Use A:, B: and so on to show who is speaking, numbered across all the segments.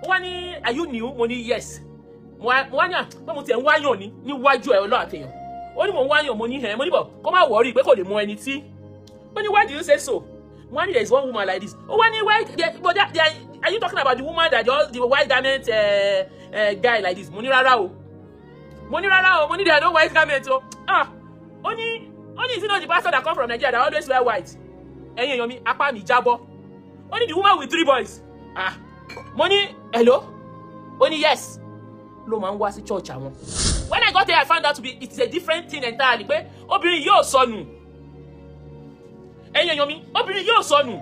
A: Wani, are you new? Money, yes. Wani, mo ti en wayan ni wájú ẹ Ọlọ́run àtèyàn. Ó ní mo wayan money here. Money bo, come out worry pé kò lè mọ ẹni tí. Wani, why do you say so? Wani, there is one woman like this. Oh, Wani, why? Are you talking about the woman that the white garment guy like this? Money rara o. Money rara o. Money there no white garment o. Only is it not the pastor that come from Nigeria that always wear white? Ẹ̀yin èèyàn mi, apá mi jábọ́. Only the woman with 3 boys. Money, hello? Only yes. Ló máa ń wá sí church àwọn. When I got there, I found out it is a different thing entirely. Pé obìnrin yóò sọnù. Ẹ̀yin èèyàn mi, obìnrin yóò sọnù.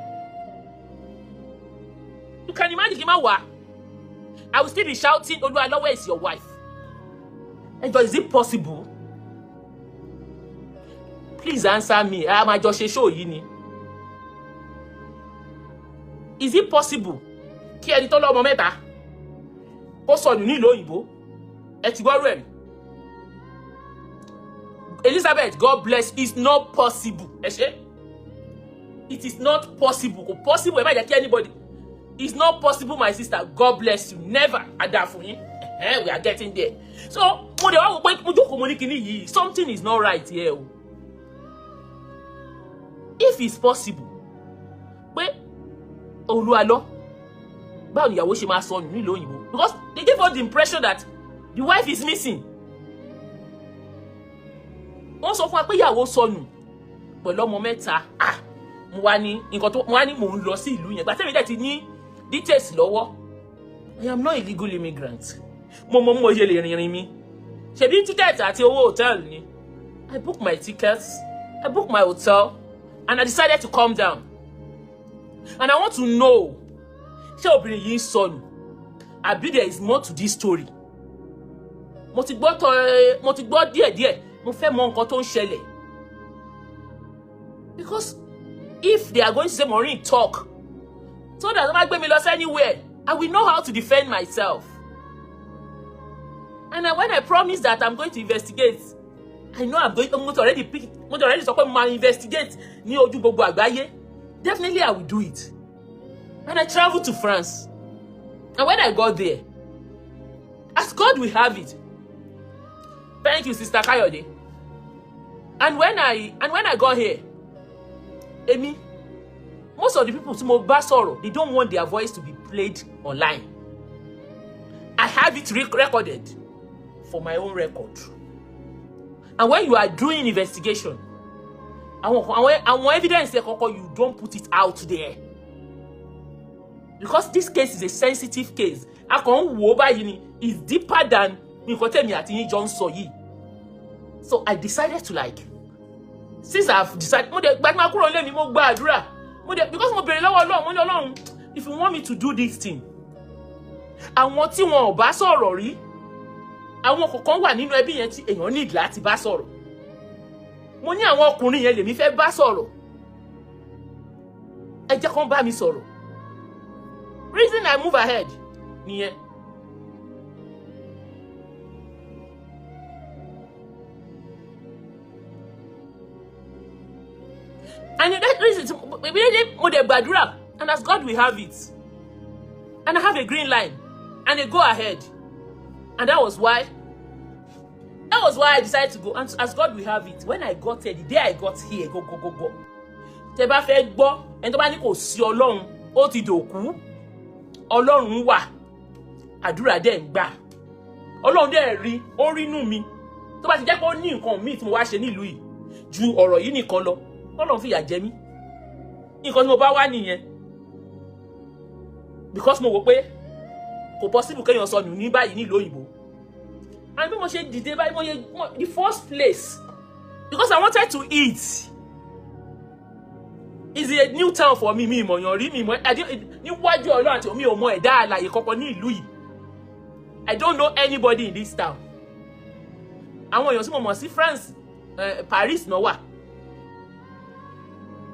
A: You can imagine kí n má wá. I will still be shouting, Oluwalowo, where is your wife? And is it possible? Please answer me. I'm a Joshua show yini. Is it possible? Kí ẹni tó lọ́mọ mẹ́ta kó sọnù ní ìlú òyìnbó? Ẹ ti gbọ́ rẹ̀. Elizabeth, God bless. It's not possible. Ẹ ṣé? It is not possible. Kò possible. Ẹ má jẹ́ kí anybody. It's not possible, my sister. God bless you. Never. Adafuni. We are getting there. So, something is not right here. If it's possible, but Oluwalowo, báwo ni ìyàwó ṣe máa sọnù nílùú òyìnbó? Because they gave us the impression that the wife is missing. Wọ́n sọ fún wa pé ìyàwó sọnù pẹ̀lú ọmọ mẹ́ta. Mo wá ní mò ń lọ sí ìlú yẹn. Gbà tẹ́mi dẹ̀ ti ní details lọ́wọ́. I am not a legal immigrant. Mo ṣe lè rìnrìn mi. Ṣebí ticket àti owó hotel ni. I booked my tickets, I booked my hotel, and I decided to come down. And I want to know, ṣé obìnrin yìí sọnù? Àbí there is more to this story. Mo ti gbọ́ díẹ̀díẹ̀. Mo fẹ́ mọ nǹkan tó ń ṣẹlẹ̀. Because if they are going to say Maureen talk, so that don't make me lose anywhere, I will know how to defend myself. And when I promise that I'm going to investigate, I know I'm going to already talk about my investigate ní ojú gbogbo àgbáyé. Definitely I will do it. And I traveled to France. And when I got there, as God will have it, thank you, Sister Kayode. And when I got here, Amy, most of the people who bá sọ̀rọ̀, they don't want their voice to be played online. I have it recorded for my own record. And when you are doing investigation, àwọn evidence you don't put it out there. Because this case is a sensitive case. It's deeper than so I decided to since I've decided, because if you want me to do this thing, àwọn tí wọn ò bá sọ̀rọ̀ rí, àwọn kọ̀ọ̀kan wà nínú ẹbí yẹn tí èèyàn need láti bá sọ̀rọ̀. Mo ní àwọn ọkùnrin yẹn lèmi fẹ́ bá sọ̀rọ̀. Ẹ jẹ́ kán bá mi sọ̀rọ̀. Reason I move ahead nìyẹn. And that reason, and as God will have it, and I have a green line, and a go ahead, and that was why I decided to go. And as God will have it, when I got here, the day I got here, go. Tẹ́ bá fẹ́ gbọ́, ẹni tó bá ní kò sí Ọlọ́run, ó ti dòkú. Ọlọ́run wà, àdúrà dẹ̀ ń gbà. Ọlọ́run dẹ̀ rí, ó rí inú mi. Tó bá ti jẹ́ pé ó ní nǹkan míì tí mo wá ṣe nílùú yìí, ju ọ̀rọ̀ yìí nìkan lọ. Ọlọ́run fìyà jẹ mí. Nǹkan tí mo bá wá nìyẹn. Because mo wò pé kò possible kéèyàn sọnù ní báyìí nílùú òyìnbó. And bí mo ṣe dìde báyìí, the first place, because I wanted to eat. It's a new town for me. Mi ìmọ̀yàn rí mi mọ̀. Níwájú Ọlọ́run àti omi ò mọ ẹ̀dá alààyè kankan ní ìlú yìí. I don't know anybody in this town. Àwọn èèyàn tí mo mọ̀ sí France, Paris náà wà.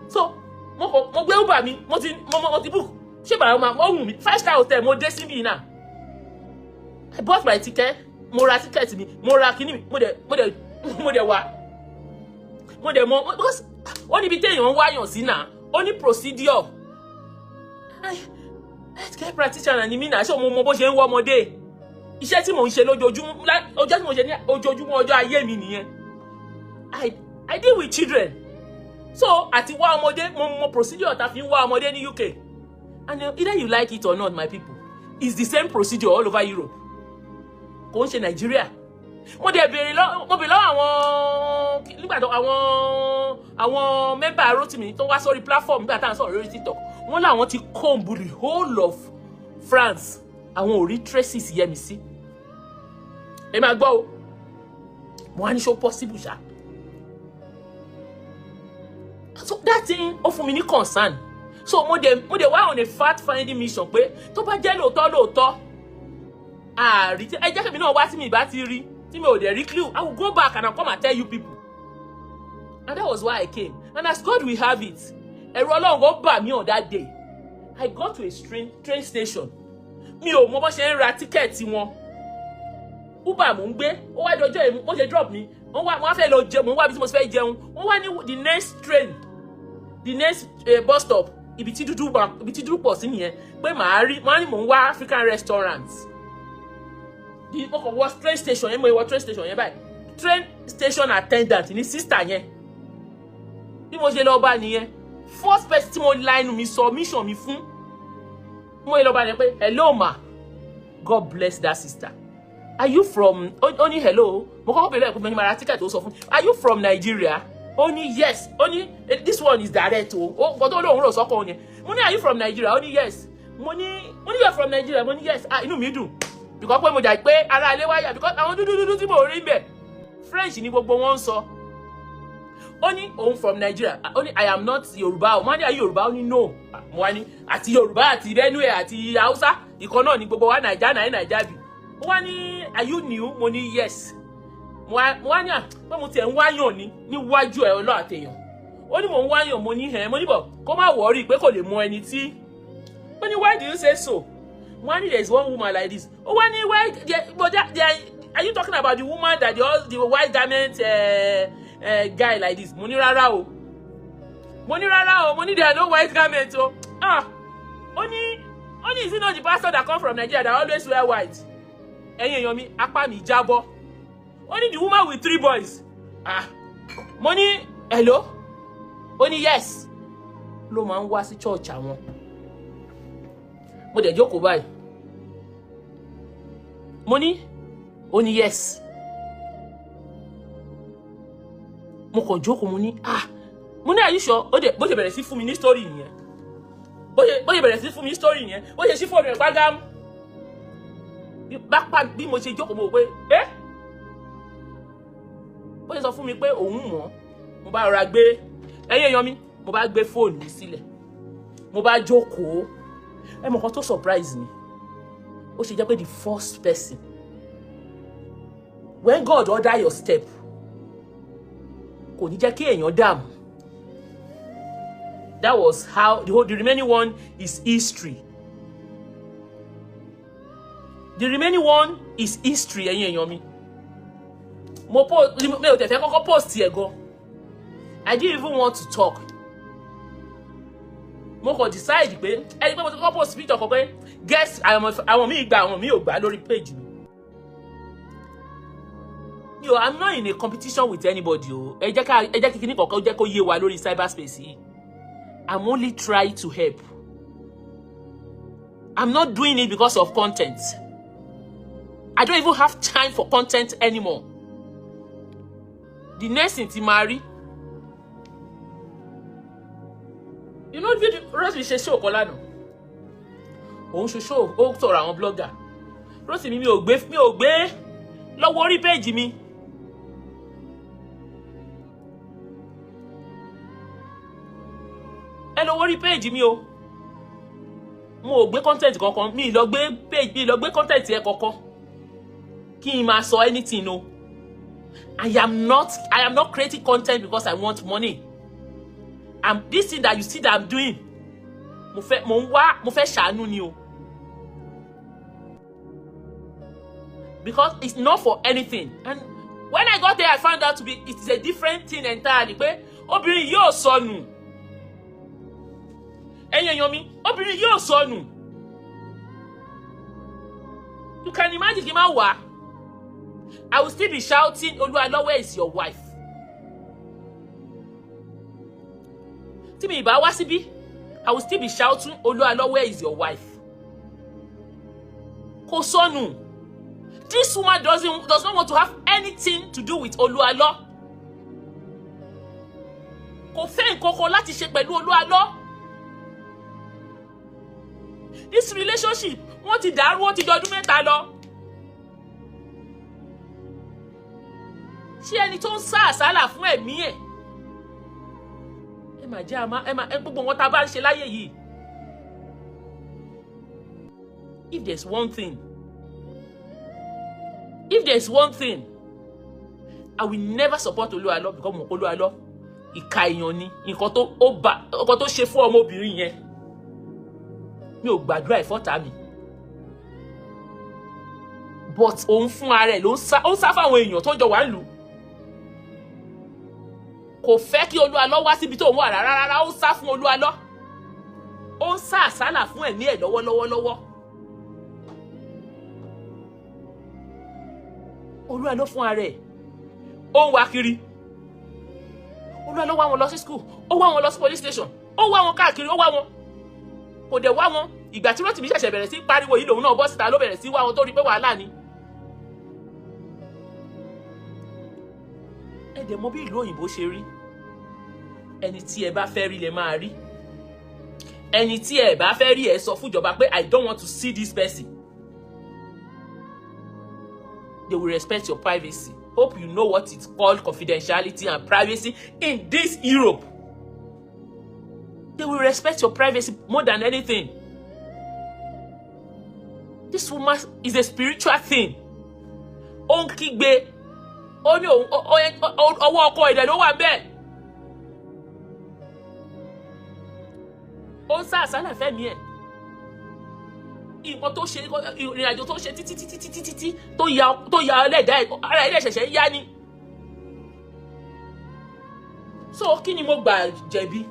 A: So, mo gbé Uber mi, mo ti book. Ṣé bàrà mo wù mí 5-star hotel mo dé síbí náà. I bought my ticket, mo ra ticket mi, mo ra kíní mi, mo dẹ̀ wá. Mo dẹ̀ mọ̀ because ó níbi téèyàn wáyàn sí náà, ó ní procedure. healthcare practitioner ni mí náà, ṣé mo mọ bó ṣe ń wọ́ ọmọdé. Iṣẹ́ tí mò ń ṣe lójoojúmọ́, ọjọ́ tí mò ń ṣe ní ojoojúmọ́ ọjọ́ ayé mi nìyẹn. I deal with children. So àti wá ọmọdé, mo procedure tá fi ń wá ọmọdé ní UK. And either you like it or not, my people, it's the same procedure all over Europe. Kò ń ṣe Nigeria. Mo bèèrè lọ́wọ́ àwọn nígbà tó àwọn member Rotimi tó wá sórí platform nígbà tá à ń sọ̀rọ̀ lórí TikTok. Wọ́n láwọn ti comb the whole of France. Àwọn ò rí traces yẹmi sí. Ẹ máa gbọ́ o. Mo wá ní show possible ṣá. So that thing ó fún mi ní concern. So mo dẹ̀ wá on a fact finding mission pé tó bá jẹ́ lóòótọ́ àárí tí ẹ jẹ́ kí mi náà wá tí mi bá ti rí tí mi ò dẹ̀ rí clue, I will go back and I'll come and tell you people. And that was why I came. And as God will have it, ẹ̀rù Ọlọ́run kò bà mí on that day. I got to a train station. Mi ò mọ bó ṣe ń ra tíkẹ́ẹ̀tì wọn. Uber mò ń gbé, ó wá dọjọ́ èmi, ó ṣe drop mi. Wọ́n wá fẹ́ lọ jẹun, mo wá bí mo fẹ́ jẹun. Wọ́n wá ní the next train, the next bus stop, ibi tí dúdú pọ̀ sí nìyẹn. Pé màá ní mò ń wá African restaurants. Mo kàn wọ train station yẹn, mo wọ train station yẹn báyìí. Train station attendant ní sister yẹn. Bí mo ṣe lọ bá nìyẹn. First person tí mo line mi sọ mission mi fún. Mo lọ bá ní pé hello ma, God bless that sister. Are you from? Only hello. Mo kọ́kọ́ bẹ̀rẹ̀ pé mo ra ticket tó sọ fún. Are you from Nigeria? Only yes. Only this one is direct o. O but ó lóhùn rò sọ́kọ yẹn. Mo ní are you from Nigeria? Only yes. Mo ní you're from Nigeria. Mo ní yes. Inú mi dùn. Because pé mo jà pé ara ilé wáyà because àwọn dúdú tí mo rí ńbẹ̀. French ni gbogbo wọn sọ. Only òun from Nigeria. Only I am not Yoruba. Mo ní are you Yoruba? Only no. Mo wá ní àti Yoruba àti Benue àti Hausa ìkan náà ni gbogbo wa Naija bi. Mo wá ní are you new? Mo ní yes. Mo wá ní pé mo tiẹ̀ ń wáyàn níwájú ẹ̀ Ọlọ́run àtèèyàn. Ó ní mo ń wáyàn mo ní mo ní bọ̀ kó má worry pé kò lè mọ ẹni tí. Mo ní why do you say so? Mo ní there is one woman like this. Ó wá ní why are you talking about the woman that the white garment guy like this? Mo ní rárá o. Mo ní there are no white garments o. Only is it not the pastor that come from Nigeria that always wear white? Ẹ̀yin èèyàn mi, apá mi jábọ́. Only the woman with 3 boys. Mo ní hello? Ó ní yes. Ló máa ń wá sí church àwọn. Mo dẹ̀ jókòó báyìí. Mo ní ó ní yes. Mo kàn jókòó mo ní mo ní are you sure? Bó ṣe bẹ̀rẹ̀ sí fún mi ní story nìyẹn. Bó ṣe bẹ̀rẹ̀ sí fún mi ní story nìyẹn. Bó ṣe ṣí fóònù rẹ̀ pàgám. Bí mo ṣe jókòó mo pé bó ṣe sọ fún mi pé òun mọ̀, mo bá rọra gbé ẹ̀yin èèyàn mi, mo bá gbé fóònù mi sílẹ̀. Mo bá jókòó. Ẹ mọ̀ kan tó surprise mi. Ó ṣe jẹ́ pé the first person when God order your step kò ní jẹ́ kí èèyàn dààmú. That was how the remaining one is history. The remaining one is history, ẹ̀yin èèyàn mi. Mo ò tẹ̀fẹ́ kọ́kọ́ post ẹ̀ gan. I didn't even want to talk. Mo kàn decide pé ẹni pé mo ti kọ́kọ́ post picture kan pé guess àwọn míì gbà àwọn míì ò gbà lórí page mi. I'm not in a competition with anybody. Ẹ jẹ́ kí kíní kọ̀ọ̀kan jẹ́ kó yé wa lórí cyberspace yìí. I'm only trying to help. I'm not doing it because of content. I don't even have time for content anymore. The next thing to marry. You know the Rose ṣe show kolano. Òun ṣe show ó sọ̀rọ̀ àwọn blogger. Rose mi ò gbé lọ wo orí page mi. Ẹ lọ wo orí page mi o. Mo ò gbé content kankan, mi lọ gbé page, mi lọ gbé content ẹ kankan. Kí n máa sọ anything o. I am not creating content because I want money. This thing that you see that I'm doing, mo fẹ́ ṣàánú ni o. Because it's not for anything. And when I got there, I found out it's a different thing entirely. Pé obìnrin yóò sọnù. Ẹ̀yin èèyàn mi, obìnrin yóò sọnù. You can imagine kí n má wá. I will still be shouting, Oluwalo, where is your wife? Tí mi bá wá síbí, I will still be shouting, Oluwalo, where is your wife? Kò sọnù. This woman does not want to have anything to do with Oluwalo. Kò fẹ́ nǹkankan láti ṣe pẹ̀lú Oluwalo. This relationship, wọ́n ti dàrú, wọ́n ti dọdún mẹ́ta lọ. Ṣé ẹni tó ń sá àsálà fún ẹ̀mí ẹ̀? Ẹ máa jẹ́ gbogbo wọn tá bá ń ṣe láyé yìí. If there's one thing, I will never support Oluwalo because mo Oluwalo ìkà èèyàn ni. Nǹkan tó ṣe fún ọmọbìnrin yẹn. Mi ò gbàdúrà ìfọ́tà mi. But òun fún ara ẹ̀ ló ń sá fáwọn èèyàn tó jọ wà ń lù. Kò fẹ́ kí Oluwalo wá síbi tó ń wà rárá, ó ń sá fún Oluwalo. Ó ń sá àsálà fún ẹ̀mí ẹ̀ lọ́wọ́. Oluwalo fún ara ẹ̀, ó ń wá kiri. Oluwalo wá wọn lọ sí school, ó wá wọn lọ sí police station, ó wá wọn káàkiri, ó wá wọn. Kò dẹ̀ wá wọn. Ìgbà tí Rotimi ṣẹ̀ṣẹ̀ bẹ̀rẹ̀ sí pariwo yìí lòun náà bọ́ síta ló bẹ̀rẹ̀ sí wá wọn tó rí pé wàhálà ni. Ẹ dẹ̀ mọ̀ bí ìlú òyìnbó ṣe rí. Ẹni tí ẹ bá fẹ́ rí lẹ máa rí. Ẹni tí ẹ bá fẹ́ rí ẹ sọ fún ìjọba pé I don't want to see this person. They will respect your privacy. Hope you know what it's called confidentiality and privacy in this Europe. They will respect your privacy more than anything. This woman is a spiritual thing. Ó ń kígbe. Ó ní ọwọ́ ọkọ ẹ̀dẹ̀ ló wà ńbẹ̀. Ó ń sá àsálà fẹ́mi ẹ̀. Nǹkan tó ṣe ìrìnàjò tó ṣe títí tó ya ẹlẹ́dàá ẹ̀ ara ilé ṣẹ̀ṣẹ̀ yá ni. So kí ni mo gbà jẹ̀bi?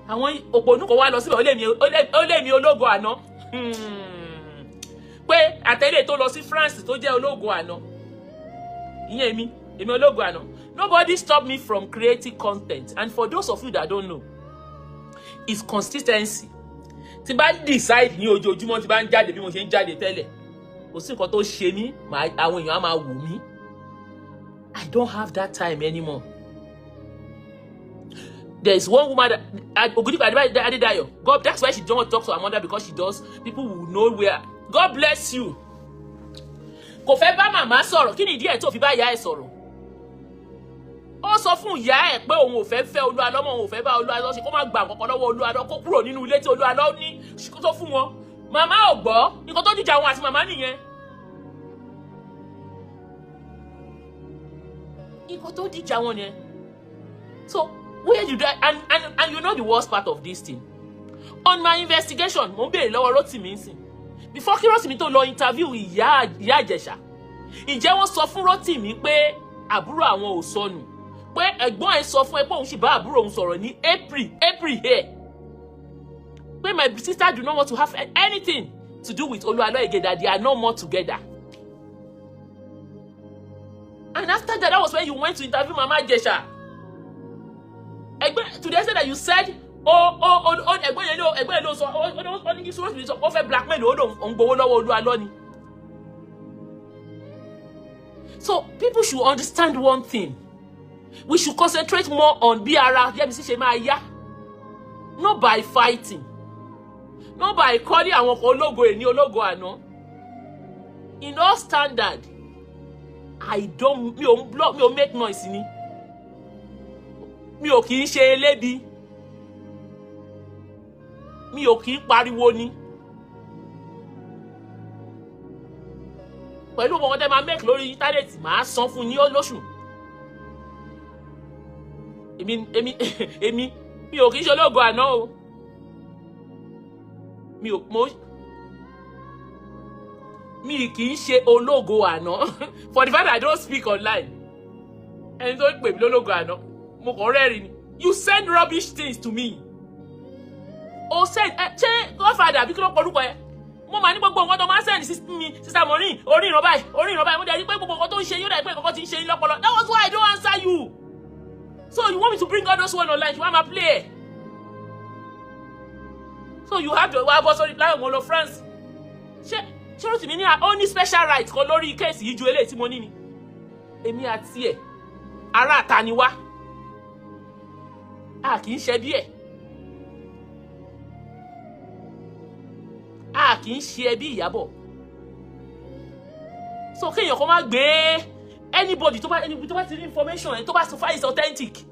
A: Àwọn òpònú kan wá lọ síbẹ̀ ó lé mi ológo àná. Pé àtẹ̀lé tó lọ sí France tó jẹ́ ológo àná. Ìyẹn èmi ológo àná. Nobody stop me from creating content. And for those of you that don't know, it's consistency. Tí bá decide ní ojoojúmọ́ tí bá ń jáde bí mo ṣe ń jáde tẹ́lẹ̀. Kò sí nǹkan tó ṣe mí, àwọn èèyàn á máa wò mí. I don't have that time anymore. There is one woman that Adedayo. God, that's why she don't want to talk to her mother because she does. People will know where. God bless you. Kò fẹ́ bá màmá sọ̀rọ̀. Kí ni ìdí ẹ̀ tó fi bá ìyá ẹ̀ sọ̀rọ̀? Ó sọ fún ìyá ẹ̀ pé òun ò fẹ́ fẹ́ Oluwalo mọ́, òun ò fẹ́ bá Oluwalo ṣe kó má gba nǹkan kan lọ́wọ́ Oluwalo kó kúrò nínú ilé tí Oluwalo ní tó fún wọn. Màmá ò gbọ́. Nǹkan tó dìjà wọn àti màmá nìyẹn. Nǹkan tó dìjà wọn nìyẹn. So where you die and you know the worst part of this thing. On my investigation, mo bẹ̀rẹ̀ lọ́wọ́ Rotimi nsìn. Before kí Rotimi tó lọ interview ìyá Ìjẹ̀ṣà. Ǹjẹ́ wọ́n sọ fún Rotimi pé àbúrò àwọn ò sọnù. Pé ẹ̀gbọ́n ẹ̀ sọ fún ẹ pé òun sì bá àbúrò òun sọ̀rọ̀ ní April here. Pé my sister do not want to have anything to do with Oluwalo again, that they are no more together. And after that was when you went to interview Mama Ìjẹ̀ṣà. To the extent that you said, ẹgbẹ́ ló sọ, ó ní kí Rotimi sọ, ó fẹ́ blackmail ó ń gbowó lọ́wọ́ Oluwalo ni. So people should understand one thing. We should concentrate more on bí ara Yẹ́misí ṣe máa yá. Not by fighting. Not by calling àwọn kan ológo èní ológo àná. In all standard, mi ò make noise ni. Mi ò kì í ṣe elébi. Mi ò kì í pariwo ni. Pẹ̀lú ọmọ ọdẹ máa make lórí íńtánẹ́ẹ̀tì máa san fún yín lóṣù. Èmi mi ò kì í ṣe ológo àná o. Mi kì í ṣe ológo àná. For the fact that I don't speak online. Ẹni tó pè mí lólógo àná. Mo kàn rẹ́rìn ni. You send rubbish things to me. O send ṣé Godfather bí kí ló porúkọ ẹ? mo máa ní gbogbo nǹkan tó máa send sister Maureen orí ìran báyìí mo dẹ̀ rí pé gbogbo nǹkan tó ń ṣe yóò dẹ̀ pé nǹkan tí ń ṣe yín lọ́pọlọ. That was why I don't answer you. So you want me to bring all those one online? You want me to play? So you have to also reply on all France. Ṣé o ti mi ní only special right kan lórí case yìí ju eléyìí tí mo ní ni? Èmi àti ẹ̀ ará ta ni wá. A kì í ṣe bí ẹ̀. A kì í ṣe bí Ìyábọ̀. So kéèyàn kó má gbé anybody tó bá ti rí information ẹ̀ tó bá so far is authentic.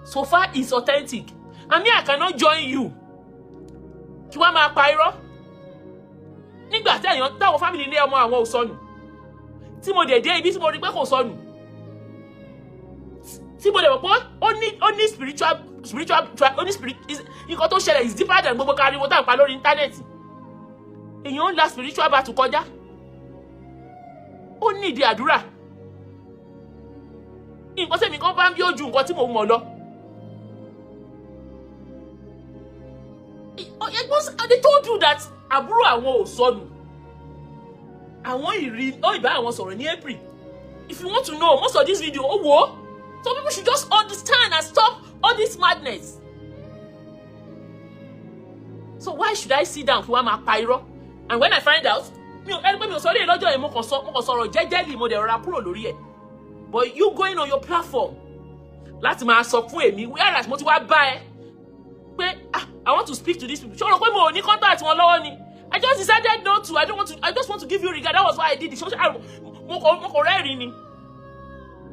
A: So far is authentic. And me, I cannot join you. Kí wá máa pa irọ́. Nígbà tí èèyàn táwọn family ní ọmọ àwọn ò sọnù. Tí mo dé ibi tí mo rí pé kò sọnù. Tí mo dé mọ̀ pé ó ní spiritual nǹkan tó ṣẹlẹ̀ is deeper than gbogbo kariwo tá à ń pa lórí íńtánẹ́ẹ̀tì. Èèyàn ń la spiritual battle kọjá. Ó ní ìdí àdúrà. Nǹkan tẹ́mi kan bá ń bí ojú nǹkan tí mo mọ̀ lọ. They told you that àbúrò àwọn ò sọnù. Àwọn ìbá àwọn sọ̀rọ̀ ní April. If you want to know most of this video, so people should just understand and stop all this madness. So why should I sit down kí wá máa pa irọ́? And when I find out, mi ò sọ lé lọ́jọ́ yẹn mo kàn sọ̀rọ̀ jẹ́jẹ́lì mo dẹ̀ rọra kúrò lórí ẹ̀. But you going on your platform láti máa sọ fún èmi whereas mo ti wá bá ẹ pé I want to speak to these people. Ṣé o rò pé mo ò ní contact wọn lọ́wọ́ ni? I just decided not to. I just want to give you regard. That was why I did it. Mo kò rẹ́rìn ni.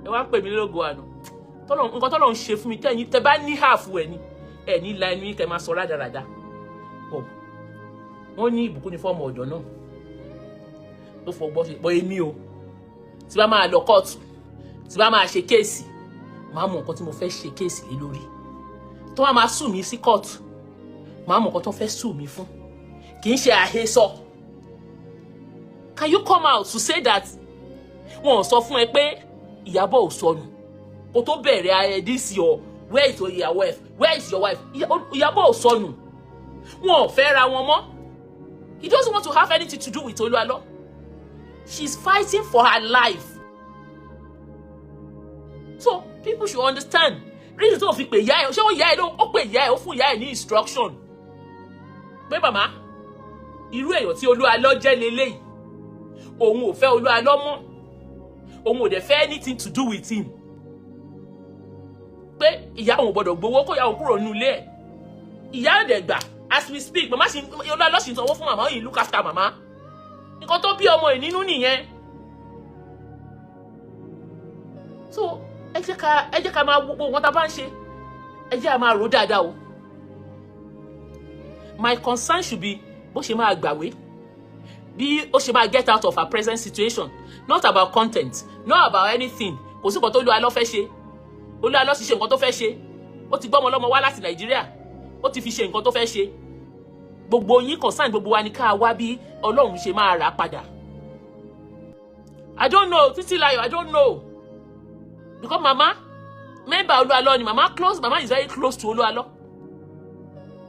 A: Ẹ wá ń pè mí lógo àná. Nǹkan tọ́lọ̀ ń ṣe fún mi tẹ́ bá ní half ẹ̀ ni. Ẹ ní la ẹnu yín kẹ́ máa sọ rádaràda. Wọ́n ní ìbùkún ní fọ́ọ̀mù ọ̀dọ́ náà. Ló fọgbọ́ ṣe pọ̀ èmi o. Tí bá máa lọ kóòtù. Tí bá máa ṣe kéèsì. Màá mọ nǹkan tí mo fẹ́ ṣe kéèsì lé lórí. Tó wá máa sùn mí sí kóòtù. Màá mọ nǹkan tó fẹ́ sùn mí fún. Kì í ṣe àhesọ. Can you come out to say that wọ́n sọ fún ẹ pé Ìyábọ̀ ò sọnù? Kó tó bẹ̀rẹ̀ this your where is your wife? Where is your wife? Ìyábọ̀ ò sọnù. Wọ́n ò fẹ́ ra wọn mọ́. He doesn't want to have anything to do with Oluwalo. She's fighting for her life. So people should understand. Reason tó fi pè ìyá ẹ̀, ṣé ó ìyá ẹ̀ ló ó pè ìyá ẹ̀ ó fún ìyá ẹ̀ ní instruction. Pé màmá, irú èèyàn tí Oluwalo jẹ́ leléyìí. Òun ò fẹ́ Oluwalo mọ́. Òun ò dẹ̀ fẹ́ anything to do with him. Pé ìyá òun gbọ́dọ̀ gbowó kó ìyá òun kúrò nínú ilé ẹ̀. Ìyá ẹ̀ dẹ̀ gbà as we speak. Màmá sì Oluwalo sì sanwó fún màmá ó yìí look after màmá. Nǹkan tó bí ọmọ ẹ̀ nínú nìyẹn. So ẹ jẹ́ ká máa gbogbo nǹkan tá bá ń ṣe. Ẹ jẹ́ á máa rò dáadáa o. My concern should be bó ṣe máa gbàwé. Bí ó ṣe máa get out of her present situation. Not about content. Not about anything. Kò sí nǹkan tó Oluwalo fẹ́ ṣe. Oluwalo sì ṣe nǹkan tó fẹ́ ṣe. Ó ti gbọ́mọ lọ́mọ wá láti Nàìjíríà. Ó ti fi ṣe nǹkan tó fẹ́ ṣe. Gbogbo yín concern gbogbo wa ní ká wá bí Ọlọ́run ṣe máa rà padà. I don't know. Titilayo, I don't know. Because mama, member Oluwalo ni mama is very close to Oluwalo.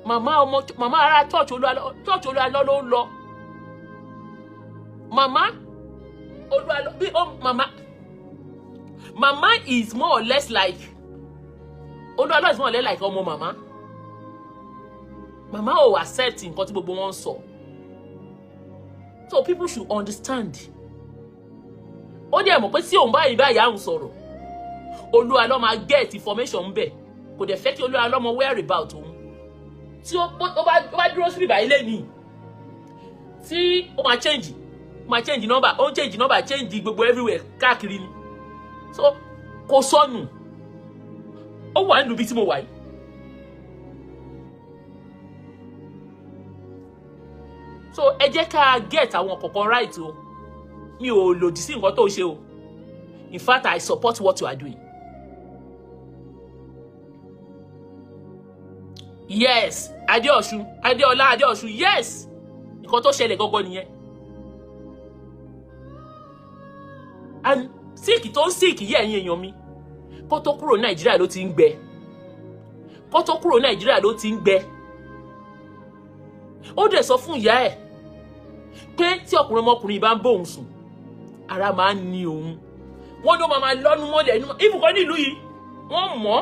A: Mama ara church Oluwalo ló ń lọ. Mama Oluwalo mama is more or less like Oluwalo is more or less like ọmọ mama. Mama ò accept nǹkan tí gbogbo wọn sọ. So people should understand. Ó dẹ̀ mọ̀ pé tí òun bá ìyá òun sọ̀rọ̀. Oluwalo máa get information ń bẹ̀. Kò dẹ̀ fẹ́ kí Oluwalo mọ whereabout òun. Tí ó bá dúró sí ìbà ilé ni. Tí ó máa change number. Ó ń change number, change gbogbo everywhere káàkiri ni. So kò sọnù. Ó wà nínú ibi tí mo wà yìí. So ẹ jẹ́ ká get àwọn kọ̀ọ̀kan right o. Mi ò lòdì sí nǹkan tó ṣe o. In fact, I support what you are doing. Yes, Adeola Adeosun, yes. Nǹkan tó ṣẹlẹ̀ gangan nìyẹn. And sick yẹ ẹ̀yin èèyàn mi. Kó tó kúrò Nàìjíríà ló ti ń gbẹ. Ó dẹ̀ sọ fún ìyá ẹ̀ pé tí ọkùnrin ọmọkùnrin bá ń bóun sùn ara máa ń ní òun wọ́n ló máa lọ́nu mọ́lẹ̀ inú ìbùkọ́ nílùú yìí wọ́n mọ̀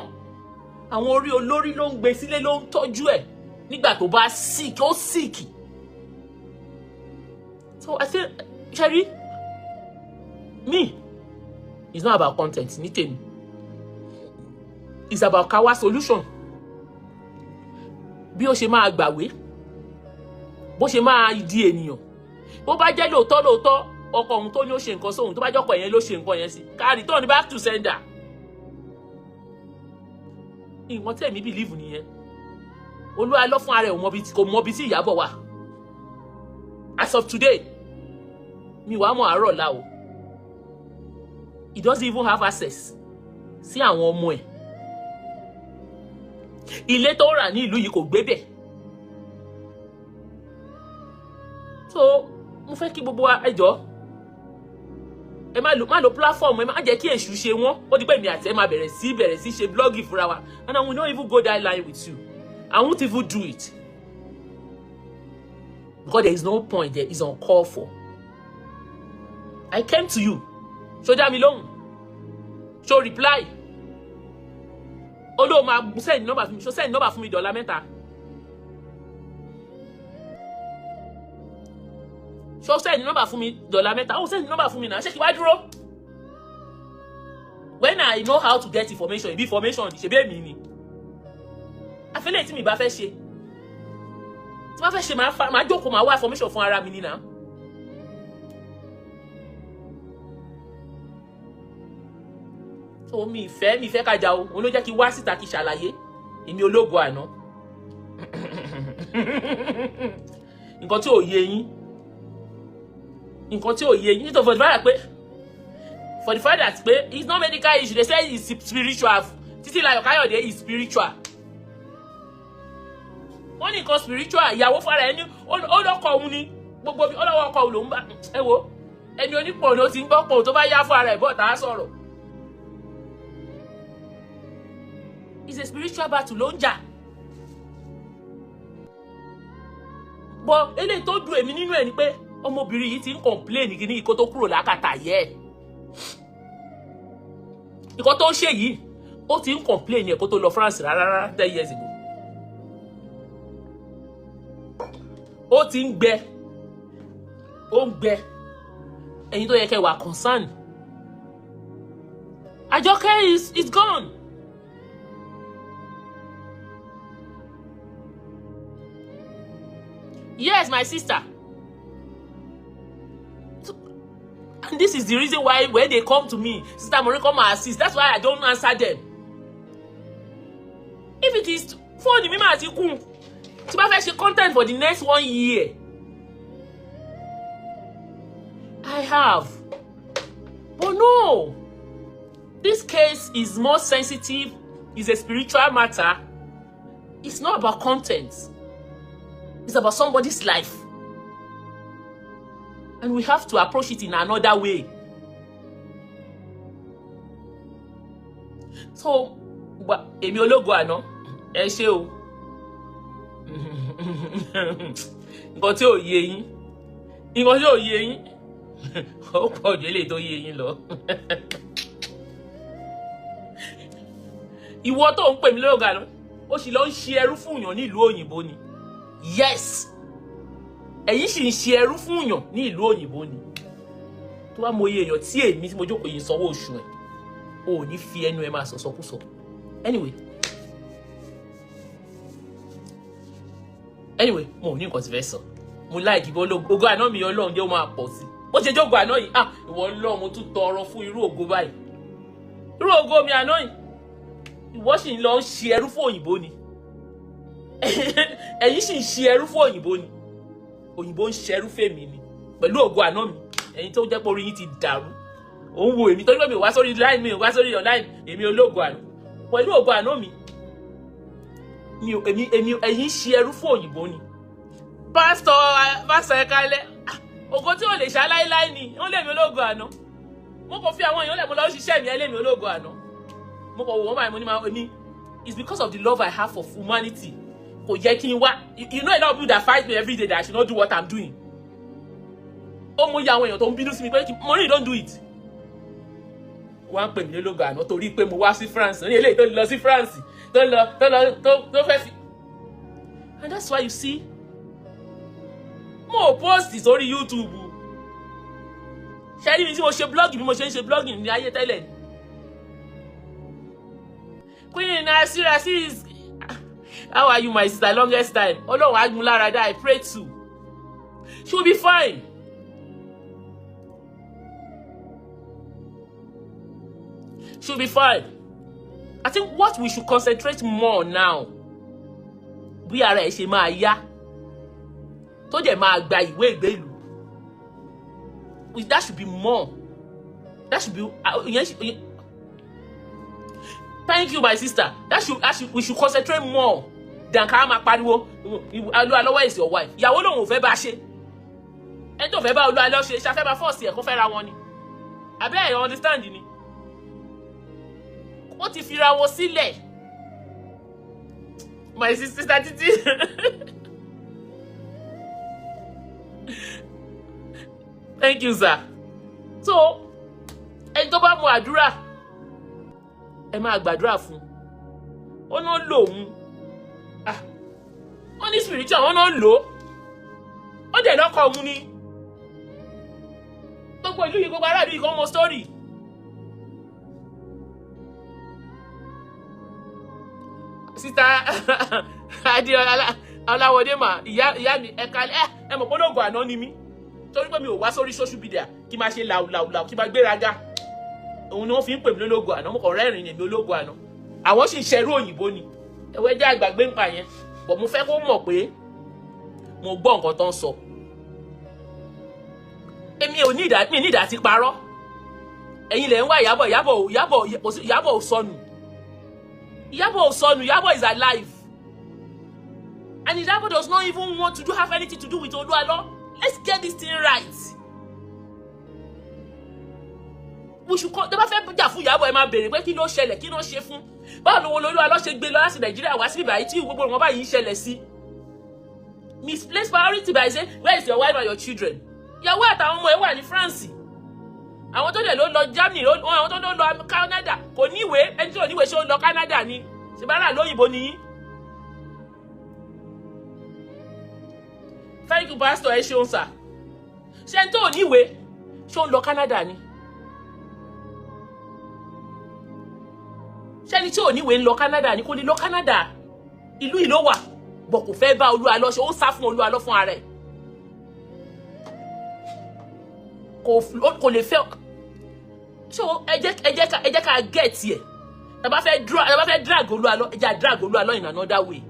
A: àwọn orí olórí ló ń gbé sílé ló ń tọ́jú ẹ̀ nígbà tó bá sick ó sick. So I say Sherry, me it's not about content ní tèmi, it's about ká wá solution bí ó ṣe máa gbàwé bó ṣe máa di ènìyàn bó bá jẹ́ lóòótọ́ ọkọ òun tó ní ó ṣe nǹkan sóhun tó bá jọ́kọ̀ yẹn ló ṣe nǹkan yẹn sí ká return back to sender. Ìwọ̀n tẹ̀mí believe nìyẹn Olúwa lọ fún ara ẹ̀ kò mọ bí tí Ìyábọ̀ wà as of today mi wàá mọ̀ àárọ̀ la o he doesn't even have access sí àwọn ọmọ ẹ̀ ilé tó rà ní ìlú yìí kò gbé bẹ̀. So mo fẹ́ kí gbogbo wa ẹjọ́ ẹ má lo platform ẹ má jẹ́ kí èṣù ṣe wọ́n ó di pé èmi àti ẹ máa bẹ̀rẹ̀ sí ṣe blogging fúnra wa and I will not even go that line with you. I won't even do it because there is no point, there is uncalled for. I came to you, ṣó dá mi lóhùn, ṣó reply, olóò máa send number fún mi, ṣó send number fún mi $3. Ṣó send number fún mi $3, ó send number fún mi náà, ṣé kí wá dúró? When I know how to get information, ibi information ṣe bí èmi ni. Àfẹ́lẹ́ tí mi bá fẹ́ ṣe. Tí bá fẹ́ ṣe máa jókòó máa wá information fún ara mi ni náà. So mi fẹ́ kájà o, òun ló jẹ́ kí wá síta kí ṣàlàyé. Èmi ológo àná. Nǹkan tí ò yé yín. Nǹkan tí ò yé yín nítorí for the fact that pé it's not medical issue, they say it's spiritual. Títí Láyọ̀ Káyọ̀dé is spiritual. Wọ́n ní nǹkan spiritual ìyàwó fara ẹni ó lọ́kọ̀ òun ni gbogbo bí ọlọ́wọ́ ọkọ̀ òun ló ń bá ẹ wo ẹni onípò ló ti ń gbọ́ pò tó bá yá fún ara ẹ̀ bọ́ tá a sọ̀rọ̀. It's a spiritual battle ló ń jà. Bọ́ eléyìí tó dùn èmi nínú ẹ̀ ni pé ọmọbìnrin yìí ti ń complain kìíní ìkó tó kúrò lákàtà yẹ. Ìkó tó ń ṣe yìí ó ti ń complain ẹ̀ kó tó lọ France rárá 10 years ago. Ó ti ń gbẹ ó ń gbẹ ẹ̀yin tó yẹ kẹ́ wà concern. Àjọkẹ́ is gone. Yes, my sister. And this is the reason why when they come to me, Sister Maureen, come and assist. That's why I don't answer them. If it is phone mi ma ti kun, tí bá fẹ́ ṣe content for the next 1 year, I have. But no, this case is more sensitive. It's a spiritual matter. It's not about content. It's about somebody's life. And we have to approach it in another way. So, èmi ológo àná, ẹ ṣé o. Nǹkan tí ò yé yín. Nǹkan tí ò yé yín. Ó pọ̀ jù eléyìí tó yé yín lọ. Ìwọ tó ń pè mí lógo àná, ó sì lọ ń ṣe ẹrú fún yàn ní ìlú òyìnbó ni. Yes. Ẹ̀yin sì ń ṣe ẹrú fún yàn ní ìlú òyìnbó ni. Tó bá mọ iye èèyàn tí èmi tí mo jókòó yìí sanwó oṣù ẹ̀, o ò ní fi ẹnu ẹ máa sọ̀sọkúsọ. Anyway, mo ò ní nǹkan tí fẹ́ sọ. Mo like ìbọn ògo àná mi Ọlọ́run jẹ́ ó máa pọ̀ sí. Ó ṣe jókòó àná yìí, ìwọ Ọlọ́run mo tún tọrọ fún irú ògo báyìí. Irú ògo mi àná yìí. Ìwọ sì ń lọ ṣe ẹrú fún òyìnbó ni. Ẹ̀yin sì ń ṣe ẹrú fún òyìnbó ni. Òyìnbó ń ṣẹrú fèmí ni pẹ̀lú ògo àná mi. Ẹ̀yin tó jẹ́ pé orí yín ti dàrú. Ó ń wo èmi torí pé mi ò wá sórí line, mi ò wá sórí online, èmi ológo àná. Pẹ̀lú ògo àná mi. Ẹ̀yin ṣe ẹrú fún òyìnbó ni. Pastor Ẹ̀kalẹ̀, ògo tí ò lè ṣá láíláí ni, ó lè mi ológo àná. Mo kò fi àwọn èèyàn lẹ̀ mo lọ ṣiṣẹ́ mi ẹlẹ́mi ológo àná. Mo kò wò wọ́n báyìí mo ní máa ní. It's because of the love I have for humanity. Kò yẹ kí n wá. You know a lot of people that fight me every day that I should not do what I'm doing. ó mú ya àwọn èèyàn tó ń bínú sí mi pé Maureen don't do it. Wọ́n pè mí lógo àná torí pé mo wá sí France ní eléyìí tó lọ sí France tó fẹ́ fi. And that's why you see mo post sórí YouTube. Ṣé rí mi tí mo ṣe blogging bí mo ṣe ń ṣe blogging ní ayé tẹ́lẹ̀ ni. Queen ASIRI is, how are you my sister? Longest time. Ọlọ́run á gún lára dá, I pray to. She will be fine. She'll be fine. I think what we should concentrate more now, bí ara ẹ̀ ṣe máa yá, tó dẹ̀ máa gba ìwé ìgbélú. That should be more. That should be. Thank you, my sister. We should concentrate more than ká máa pariwo. ALO, where is your wife? Ìyàwó lòun ò fẹ́ bá ṣe. Ẹni tó fẹ́ bá ALO ṣe, ṣá fẹ́ bá force ẹ̀ kó fẹ́ ra wọn ni. Àbí ẹ understand ni? Ó ti fi ra wọn sílẹ̀. My sister Titi. Thank you, sir. So, ẹni tó bá mú àdúrà, ẹ máa gbàdúrà fún. Ó náà lò òun. Wọ́n ní spiritual, wọ́n náà lò. Ó dẹ̀ lọ́kọ̀ òun ni. Gbogbo ìlú yìí, gbogbo aráàlú yìí kò mọ story. Sister Adiola Ọláwọdé mà, ìyá mi, ẹ mọ̀ pé ológun àná ni mí. Torí pé mi ò wá sórí social media kí máa ṣe làwùlàwù kí máa gbéraga. Òun ni wọ́n fi ń pè mí lólógun àná, mo kàn rẹ́rìn ní èmi ológun àná. Àwọn sì ń ṣerú òyìnbó ni. Ẹ̀wẹ́ jẹ́ àgbàgbé ń pa yẹn. But mo fẹ́ kó mọ̀ pé mo gbọ́ nǹkan tó ń sọ. Èmi ò ní ìdá ti parọ́. Ẹ̀yin lẹ̀ ń wá Ìyábọ̀ ò sọnù. Ìyábọ̀ ò sọnù, Ìyábọ̀ is alive. And Ìyábọ̀ does not even want to have anything to do with Oluwalo. Let's get this thing right. We should call. Tẹ́ bá fẹ́ jà fún Ìyábọ̀ ẹ máa béèrè pé kí ló ṣẹlẹ̀, kí ló ṣe fún. Báwo ló Oluwalo ṣe gbé lọ láti Nàìjíríà wá sí ìbàyí tí gbogbo wọn báyìí ń ṣẹlẹ̀ sí. Misplaced priority by saying, where is your wife and your children? Ìyàwó àtàwọn ọmọ ẹ wà ní France. Àwọn tó dẹ̀ ló lọ Germany, àwọn tó lọ Canada, kò níwèé, ẹni tí ò níwèé ṣe ó lọ Canada ni. Ṣèbára lóyìnbó ni yín. Thank you, Pastor. Ẹ ṣeun sir. Ṣé ẹni tó ò níwèé ṣé ó lọ Canada ni? Ṣé ẹni tí ò níwèé ń lọ Canada ni? Kò ní lọ Canada. Ìlú yìí ló wà. Bọ̀ kò fẹ́ bá Oluwalo ṣe, ó sá fún Oluwalo fún ara ẹ̀. Kò lè fẹ́. So ẹ jẹ́ ká get here. Tá bá fẹ́ drag Oluwalo, ẹ jẹ́ drag Oluwalo in another way.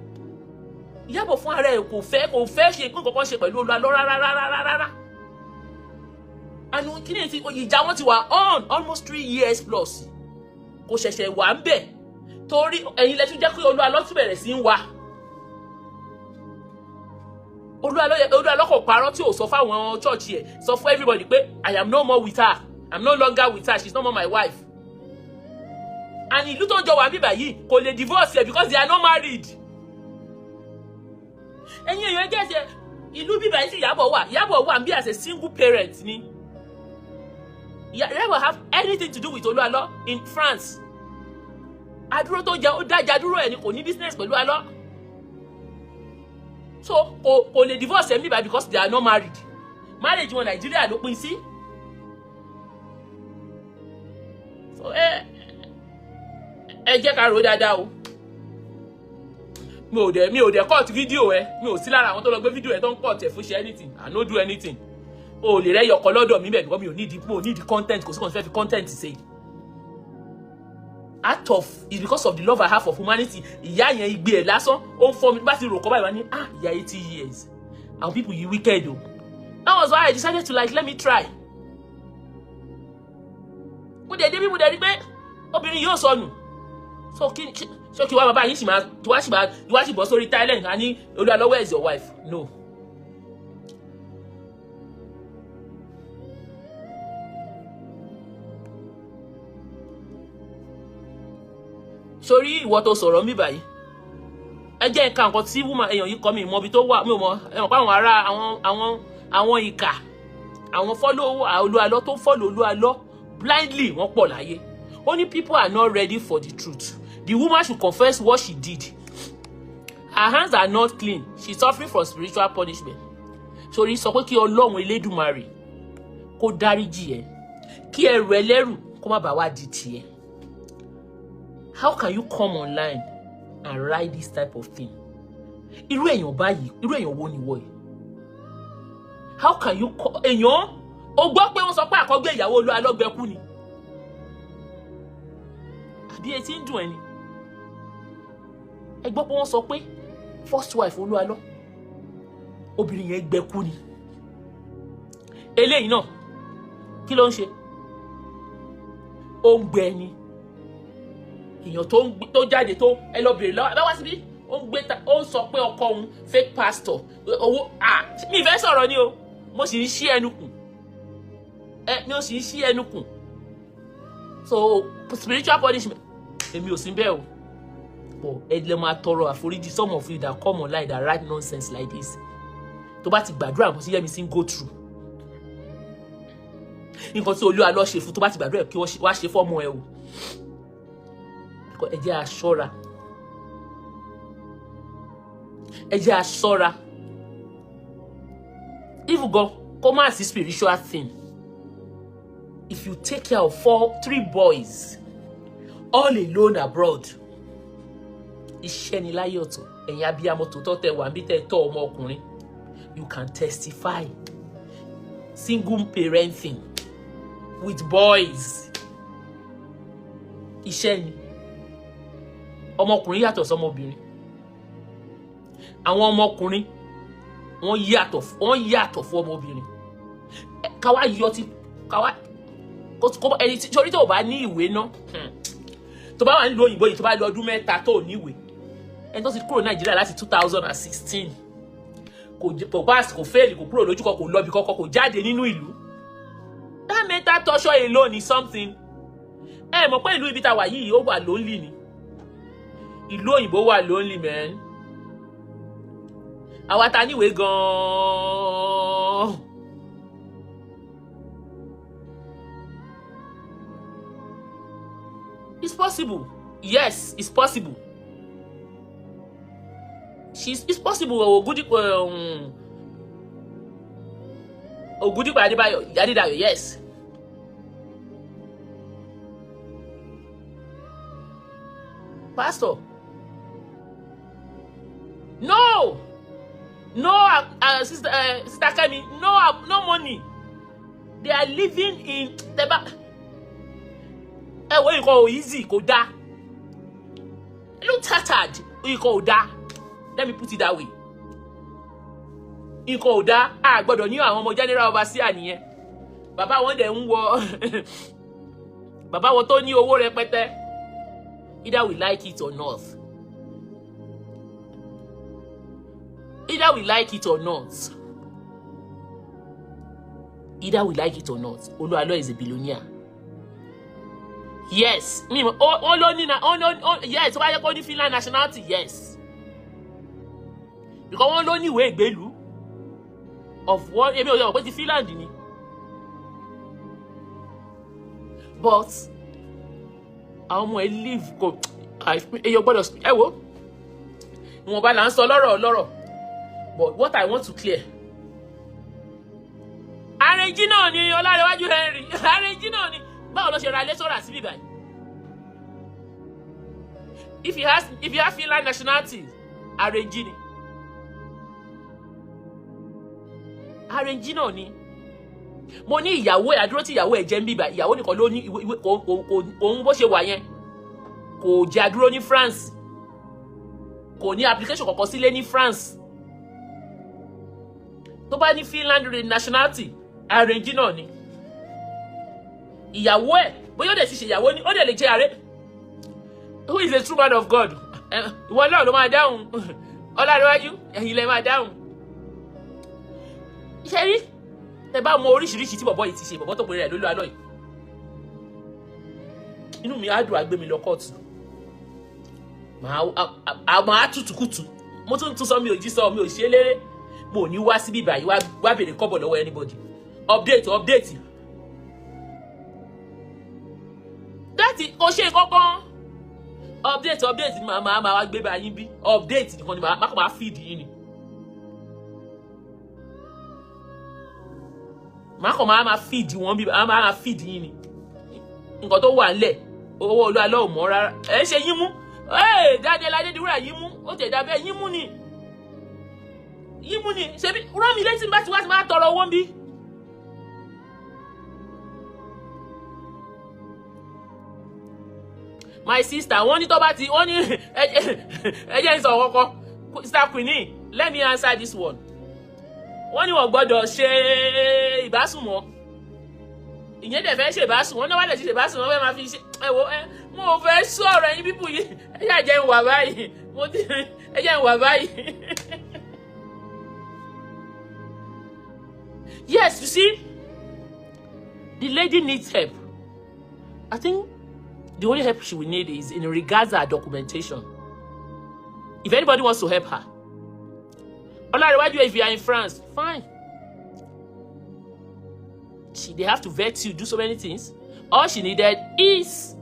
A: Ìyábọ̀ fún ara ẹ̀ kò fẹ́ ṣe nǹkan kan ṣe pẹ̀lú Oluwalo rárá. Àní kí ni ti ìjà wọn ti wà on almost 3 years plus. Kò ṣẹ̀ṣẹ̀ wà ń bẹ̀. Torí ẹ̀yin lẹ tún jẹ́ kí Oluwalo tún bẹ̀rẹ̀ sí ń wá. Oluwalo kò parọ́ tí ò sọ fáwọn church ẹ̀, sọ fún everybody pé I am no more with her. I'm no longer with her. She's no more my wife. And ìlú tó jọ wà níbà yìí kò lè divorce her because they are not married. Ẹ̀yin èèyàn gẹ́sẹ̀ ìlú bíbà yìí sí Ìyábọ̀ wà bí as a single parent ni. Ìyábọ̀ have anything to do with Oluwalo in France. Adúró tó jẹ́ ó dájà dúró ẹ̀ ni kò ní business pẹ̀lú Oluwalo. So kò lè divorce them níbà because they are not married. Marriage wọn Nàìjíríà ló pín sí. So ẹ jẹ́ ká rò dáadáa o. Mi ò dẹ̀ cut video ẹ. Mi ò sí lára àwọn tó lọ gbé video ẹ tó ń cut ẹ fún ṣe anything. I no do anything. O lè rẹ́ yọkọ lọ́dọ̀ mi bẹ́ẹ̀ because mi ò need content. Kò sí kan fẹ́ fi content ṣe. Out of it's because of the love I have for humanity. Ìyá yẹn igbe ẹ̀ lásán ó ń fọ́ mi bá ti rò kọ́ báyìí wá ní ìyá 80 years. And people you wicked o. That was why I decided to let me try. Mo dẹ̀ débi mo dẹ̀ rí pé obìnrin yóò sọnù. So kí wá bàbá yín sì máa wá sì bọ́ sórí Thailand and ní Oluwalo, where is your wife? No. Sorry, ìwọ tó sọ̀rọ̀ mi báyìí. Ẹ jẹ́ nǹkan tí woman èèyàn yìí kọ́ mi mọ̀ bí tó wà mi ò mọ̀. Ẹ mọ̀ pé àwọn ará àwọn ìkà àwọn follow Oluwalo tó follow Oluwalo blindly wọ́n pọ̀ láyé. Only people are not ready for the truth. The woman should confess what she did. Her hands are not clean. She's suffering from spiritual punishment. So sọ pé kí Ọlọ́run Elédùmarè kó dáríjì ẹ́, kí ẹrù ẹlẹ́rù kó má bàa wá di tiẹ̀. How can you come online and write this type of thing? Irú èèyàn báyìí, irú èèyàn wo ni wọ́ yìí? How can you call èèyàn? O gbọ́ pé wọ́n sọ pé àkọ́gbé ìyàwó Oluwalo gbẹ́kú ni. Àbí etí ń dùn ẹni? Ẹ gbọ́ pé wọ́n sọ pé first wife Oluwalo, obìnrin yẹn gbẹ́kú ni. Eléyìí náà, kí ló ń ṣe? Ó ń gbẹ ni. Èèyàn tó jáde tó ẹ lọ bèrè lọ́wọ́ wá síbí, ó ń gbé ó ń sọ pé ọkọ òun fake pastor. Owó mi fẹ́ sọ̀rọ̀ ni o. Mo sì ń ṣí ẹnu kù. Mi ò sì ń ṣí ẹnu kù. So spiritual punishment èmi ò sí bẹ́ẹ̀ o. But ẹ lè máa tọrọ àforíjì some of you that come online that write nonsense like this. Tó bá ti gbàdúrà nǹkan tí yẹ́mi sí ń go through. Nǹkan tí Oluwalo ṣe fún tó bá ti gbàdúrà kí wá ṣe fọ́mọ ẹ o. Ẹ jẹ́ a ṣọ́ra. Ẹ jẹ́ a ṣọ́ra. If you go come as a spiritual thing, if you take care of 3 boys all alone abroad, iṣẹ́ ni láyé ọ̀tọ̀. Ẹ̀yin abiyamọ tòótọ́ tẹ́ wà níbí tẹ́ tọ́ ọmọ ọkùnrin, you can testify. Single parenting with boys, iṣẹ́ ni. Ọmọkùnrin yàtọ̀ sọ́mọbìnrin. Àwọn ọmọkùnrin wọ́n yàtọ̀ fún ọmọbìnrin. Káwá yọ ti káwá ẹni tí torí tó bá ní ìwé náà, tó bá wà nílùú òyìnbó yìí tó bá lọ ọdún 3 tó ní ìwé, ẹni tó ti kúrò Nàìjíríà láti 2016 kò pass kò fail kò kúrò lójú kan kò lọ bí kọ́kọ́ kò jáde nínú ìlú. That mental torture alone is something. Ẹ mọ̀ pé ìlú ibi tá wà yìí ó wà lonely ni. Ìlú òyìnbó wà lonely man. Àwa ta níwèé gan-an. It's possible. Yes, it's possible. It's possible. Ogudipo Adebayo, yes. Pastor. No, sister Kemi, no money. They are living in Teba. When you call easy, go da. Look tattered. You call da. Let me put it that way. You call da. But on you, I'm a general overseer. Baba one day Baba what on you over repete. Either we like it or not. Either we like it or not. Oluwalo is a billionaire. Yes. Yes. Why you call Finland nationality? Yes. Because one only way Belu of one. But the Finland in it. But I'm going to leave. Go. Your brother. I will. No balance loro. But what I want to clear. Arrangino ni Olarewaju Henry. Arrangino ni. Báwo ló ṣe ra lẹ́sọ̀rà síbí báyìí? If you have Finland nationality, arrange ni. Arrange náà ni. Mo ní ìyàwó ẹ̀ àdúró tí ìyàwó ẹ̀ jẹ́ ń bíbá. Ìyàwó nìkan ló ní òun bó ṣe wà yẹn. Kò jẹ́ àdúró ní France. Kò ní application kankan sílé ní France. Tó bá ní Finland nationality, arrange náà ni. Ìyàwó ẹ̀ bóyá ó dẹ̀ ti ṣe ìyàwó ni ó dẹ̀ lè jẹ́ ààrẹ. Who is a true man of God? Ìwọ náà ló máa dáhùn. Ọlárẹ̀wájú ẹ̀yin lẹ máa dáhùn. Ṣé rí tẹ́ bá mọ oríṣiríṣi tí bọ̀bọ́ yìí ti ṣe bọ̀bọ́ tó pèrè rẹ̀ lólú alọ́ yìí. Inú mi á dùn àgbé mi lọ kóòtù. Màá tutùkùtù. Mo tún sọ mi ò jí sọ mi ò ṣe léré. Mo ní wá síbí báyìí wá bèrè kọ́bọ̀ lọ́wọ́ anybody. update. That is kò ṣe kankan. Update ni màá wá gbé bá yín bí. Update nìkan ni màá feed yín ni. Màá feed wọn bí màá feed yín ni. Nǹkan tó wà ńlẹ̀ owó olú alọ́ ò mọ́ rárá. Ẹ ṣe yín mú. Daniel Adédìwúrà yín mú. Ó tẹ̀ dábẹ́ yín mú ni. Yín mú ni. Ṣebí rán mi létí bá ti wá ti máa tọrọ owó ń bí. My sister, wọ́n ní tó bá ti wọ́n ní ẹ jẹ́ n sọ kọ́kọ́. Sister Queenie, let me answer this one. Wọ́n ní wọ́n gbọ́dọ̀ ṣe ìbásùn mọ́. Ìyẹn dẹ̀ fẹ́ ṣe ìbásùn. Wọ́n náà wá dẹ̀ ṣe ìbásùn wọ́n fẹ́ máa fi ṣe mo fẹ́ sọ̀rọ̀ ẹ̀yin pípù yìí. Ẹ yà jẹ́ n wà báyìí. Ẹ jẹ́ n wà báyìí. Yes, you see, the lady needs help. I think the only help she will need is in regards to her documentation. If anybody wants to help her, if you are in France, fine. They have to vet you, do so many things. All she needed is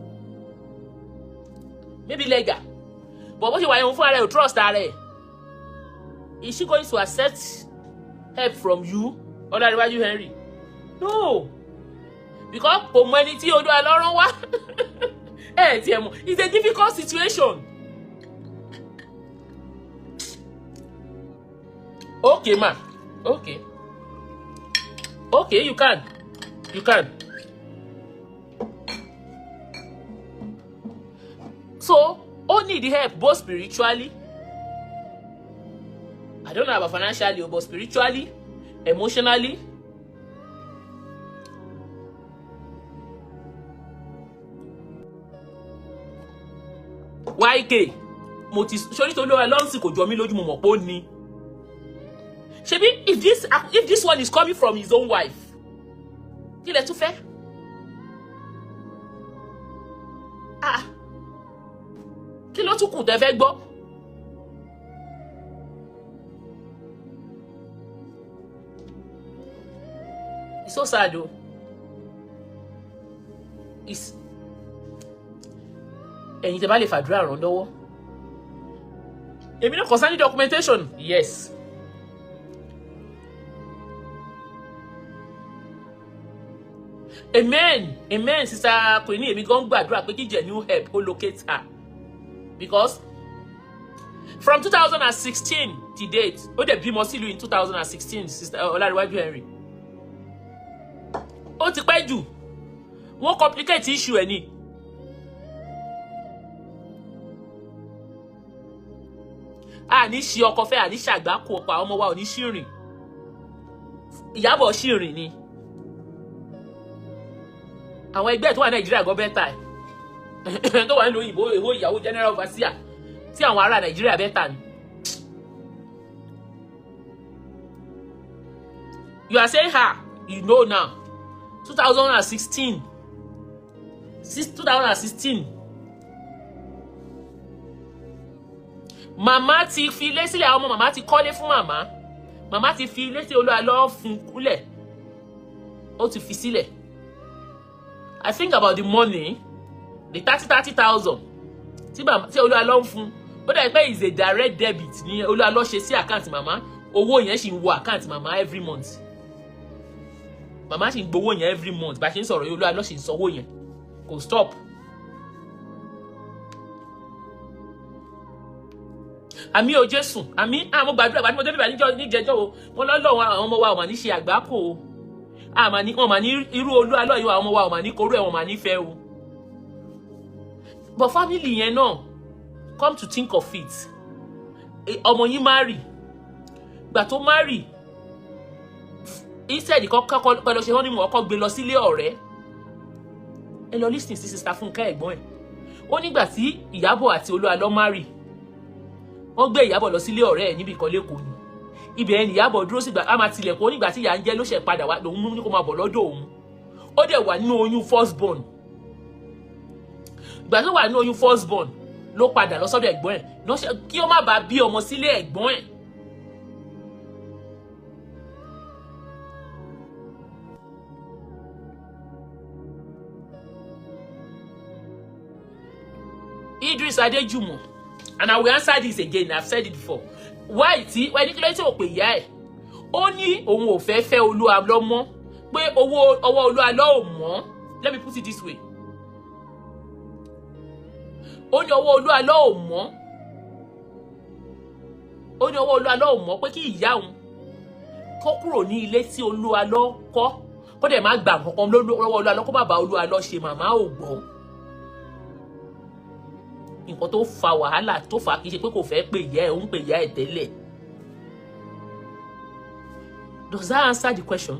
A: maybe legal. But what you want to trust her? Is she going to accept help from you? Henry? No. Because humanity it's a difficult situation. Okay, ma. Okay, you can. So, all need help both spiritually. I don't know about financially, but spiritually, emotionally. YK mo ti sori to lo alonsi kò jọ mí lójú mo mọ̀ pé ó ní. Ṣebí if this one is coming from his own wife, kí lẹ tún fẹ́? Kí ló tún kù tẹ́ fẹ́ gbọ́? It's so sad though. It's ẹ̀yin tẹ́ bá lè fàdúrà ràn lọ́wọ́. Èmi náà concerning documentation, yes. Amen, sister Queenie. Èmi gan gbàdúrà pé kí genuine help ó locate her, because from 2016 to date, ó dẹ̀ bímọ sílùú in 2016, sister Ọláníwájú Henry. Ó ti pẹ́ jù. Wọ́n complicate issue ẹ̀ ni. Ní ṣe ọkọ fẹ́ àní ṣàgbákò ọ̀pọ̀ àwọn ọmọ wa ò ní ṣìrìn. Ìyábọ̀ ṣìrìn ni. Àwọn ẹgbẹ́ tó wà Nàìjíríà gan bẹ́tà ẹ̀. Tó wà nínú ìbò ìyàwó general overseer tí àwọn ará Nàìjíríà bẹ́tà ni. You are saying her, you know now. 2016. Màmá ti fi ilé sílẹ̀, àwọn ọmọ màmá ti kọ́lé fún màmá. Màmá ti fi ilé tí Olúwa lọ fún kúlẹ̀. Ó ti fi sílẹ̀. I think about the money, the 30,000 tí Olúwa lọ fún. Ó dà pé is a direct debit ní Olúwa lọ ṣe sí account màmá. Owó yẹn ṣì ń wọ account màmá every month. Màmá ṣì ń gbowó yẹn every month. Bá ṣe ń sọ̀rọ̀ Olúwa lọ ṣì ń sanwó yẹn. Kò stop. Àmì o Jésù, àmì mo gbàdúrà bá ní mo débìbà níjẹjọ́ o. Wọ́n lọ́lọ́run àwọn ọmọ wa ò mà ní ṣe àgbákò o. Wọ́n mà ní irú Olúwa lọ́yọ̀ àwọn ọmọ wa ò mà ní korú ẹ̀ wọ́n mà ní fẹ́ o. But family yẹn náà, come to think of it, ọmọ yín marry. Gbà tó marry, instead kọ́kọ́ pẹ̀lú ṣe wọ́n ní mo ọkọ̀ gbé lọ sílé ọ̀rẹ́. Ẹ lọ listen sí sister Fúnkẹ́ ẹ̀gbọ́n ẹ̀. Ó nígbà tí Ìyábọ̀ àti Olúwa lọ marry, wọ́n gbé Ìyábọ̀ lọ sílé ọ̀rẹ́ ẹ̀ níbi kan lẹ́kọ̀ọ́ ni. Ibẹ̀ ẹni Ìyábọ̀ dúró sígbà á máa tilẹ̀kùn nígbà tí ìyá ń jẹ́ ló ṣẹ̀ padà wá lòun mú ní kó máa bọ̀ lọ́dọ̀ òun. Ó dẹ̀ wà nínú oyún first born. Ìgbà tó wà nínú oyún first born ló padà lọ sọ́dọ̀ ẹ̀gbọ́n ẹ̀ kí ó má bàa bí ọmọ sílé ẹ̀gbọ́n ẹ̀. Idris Adejumo, and I will answer this again. I've said it before. Why tí when you claim to pé ìyá ẹ̀ ó ní òun ò fẹ́ fẹ́ Olúalọ́ mọ́ pé ọwọ́ Olúalọ́ ò mọ́. Let me put it this way. Ó ní ọwọ́ Olúalọ́ ò mọ́. Ó ní ọwọ́ Olúalọ́ ò mọ́ pé kí ìyá òun kó kúrò ní ilé tí Olúalọ́ kọ́ kó dẹ̀ má gbà nǹkan lọ́wọ́ Olúalọ́ kó má bá Olúalọ́ ṣe màmá ò gbọ́. Nǹkan tó fa wàhálà tó fa kì í ṣe pé kò fẹ́ pè ìyá ẹ̀ òun pè ìyá ẹ̀ tẹ́lẹ̀. Does that answer the question?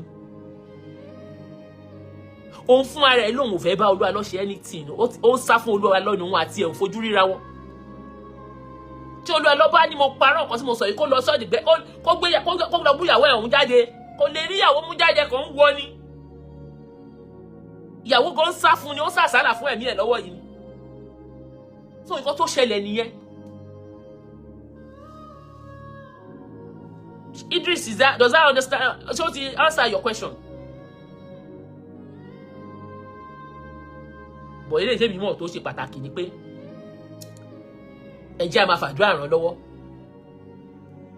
A: Òun fún ara ẹ̀ lòun ò fẹ́ bá Olúalọ́ ṣe anything. Ó ń sá fún Olúalọ́ ni òun àti ẹ̀ ń fojú ríra wọn. Tí Olúalọ́ bá ní mo parọ́ nǹkan tí mo sọ yìí kó lọ sọ́ọ̀dì gbẹ́ kó lọ bú ìyàwó ẹ̀ òun jáde kò lè rí ìyàwó mú jáde kò ń wọ ni. Ìyàwó gan sá fún ni ó sàsálà fún ẹ̀mí ẹ̀ lọ́wọ́ yìí. So nǹkan tó ṣẹlẹ̀ nìyẹn. Idris, does that understand? So to answer your question. But ilé ìṣe mi mọ̀ tó ṣe pàtàkì ni pé ẹ jẹ́ a máa fàdúrà ràn lọ́wọ́.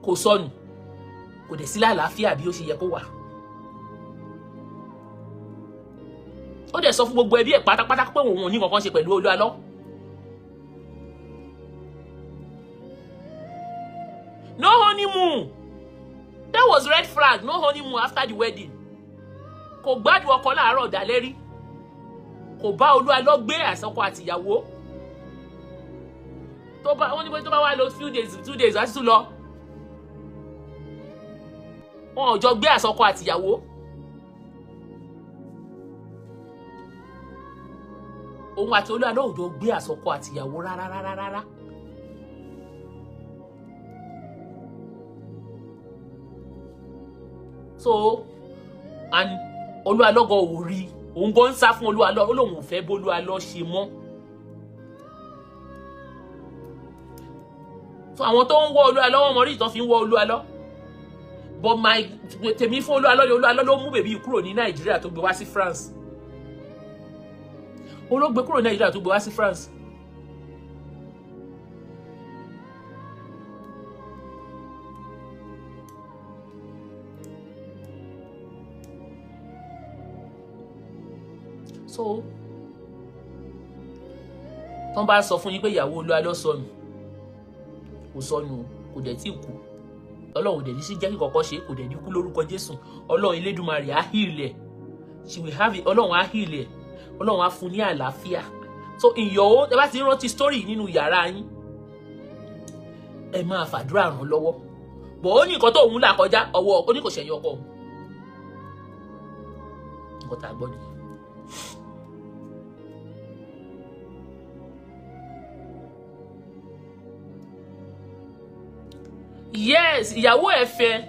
A: Kò sọnù. Kò dẹ̀ sí lálàáfíà bí ó ṣe yẹ kó wà. Ó dẹ̀ sọ fún gbogbo ẹbí ẹ̀ pátápátá pé òun ò ní kankan ṣe pẹ̀lú Olúalọ́. No honeymoon. That was red flag. No honeymoon after the wedding. Kò gbádùn ọkọ láàárọ̀ dalẹ́rí. Kò bá Olúalọ́ gbé àsọkọ àtìyàwó. Tó bá wọ́n ní pé tó bá wá lọ 2 days á tún lọ. Wọ́n ò jọ gbé àsọkọ àtìyàwó. Òun àti Olúalọ́ ò jọ gbé àsọkọ àtìyàwó rárá. So, and Olúalọ́ go ò rí. Òun go ń sá fún Olúalọ́, ó lóun ò fẹ́ b'Olúalọ́ ṣe mọ́. So àwọn tó ń wọ Olúalọ́ wọ́n mọ rí ìtàn fi ń wọ Olúalọ́. But tèmi fún Olúalọ́ ló mú bèbí kúrò ní Nàìjíríà tó gbé wá sí France. Ó ló gbé kúrò ní Nàìjíríà tó gbé wá sí France. So, tọ́n bá sọ fún yín pé ìyàwó Olúalọ́ sọnù, kò sọnù, kò dẹ̀ tí kú. Ọlọ́run dẹ̀ ní sí jẹ́ kí kọ́kọ́ ṣe, kò dẹ̀ ní kú lórúkọ Jésù. Ọlọ́run Elédùmarè á heal ẹ̀. She will have it. Ọlọ́run á heal ẹ̀. Ọlọ́run á fún ní àlàáfíà. So in your own, ẹ bá ti rántí story nínú yàrá yín, ẹ máa fàdúrà ràn lọ́wọ́. Bọ̀ ó ní nǹkan tó òun là kọjá ọwọ́ ó ní kò ṣẹ̀yìn ọkọ. Nǹkan tá a gbọ́ nìyẹn. Yes, ìyàwó ẹ̀ fẹ́.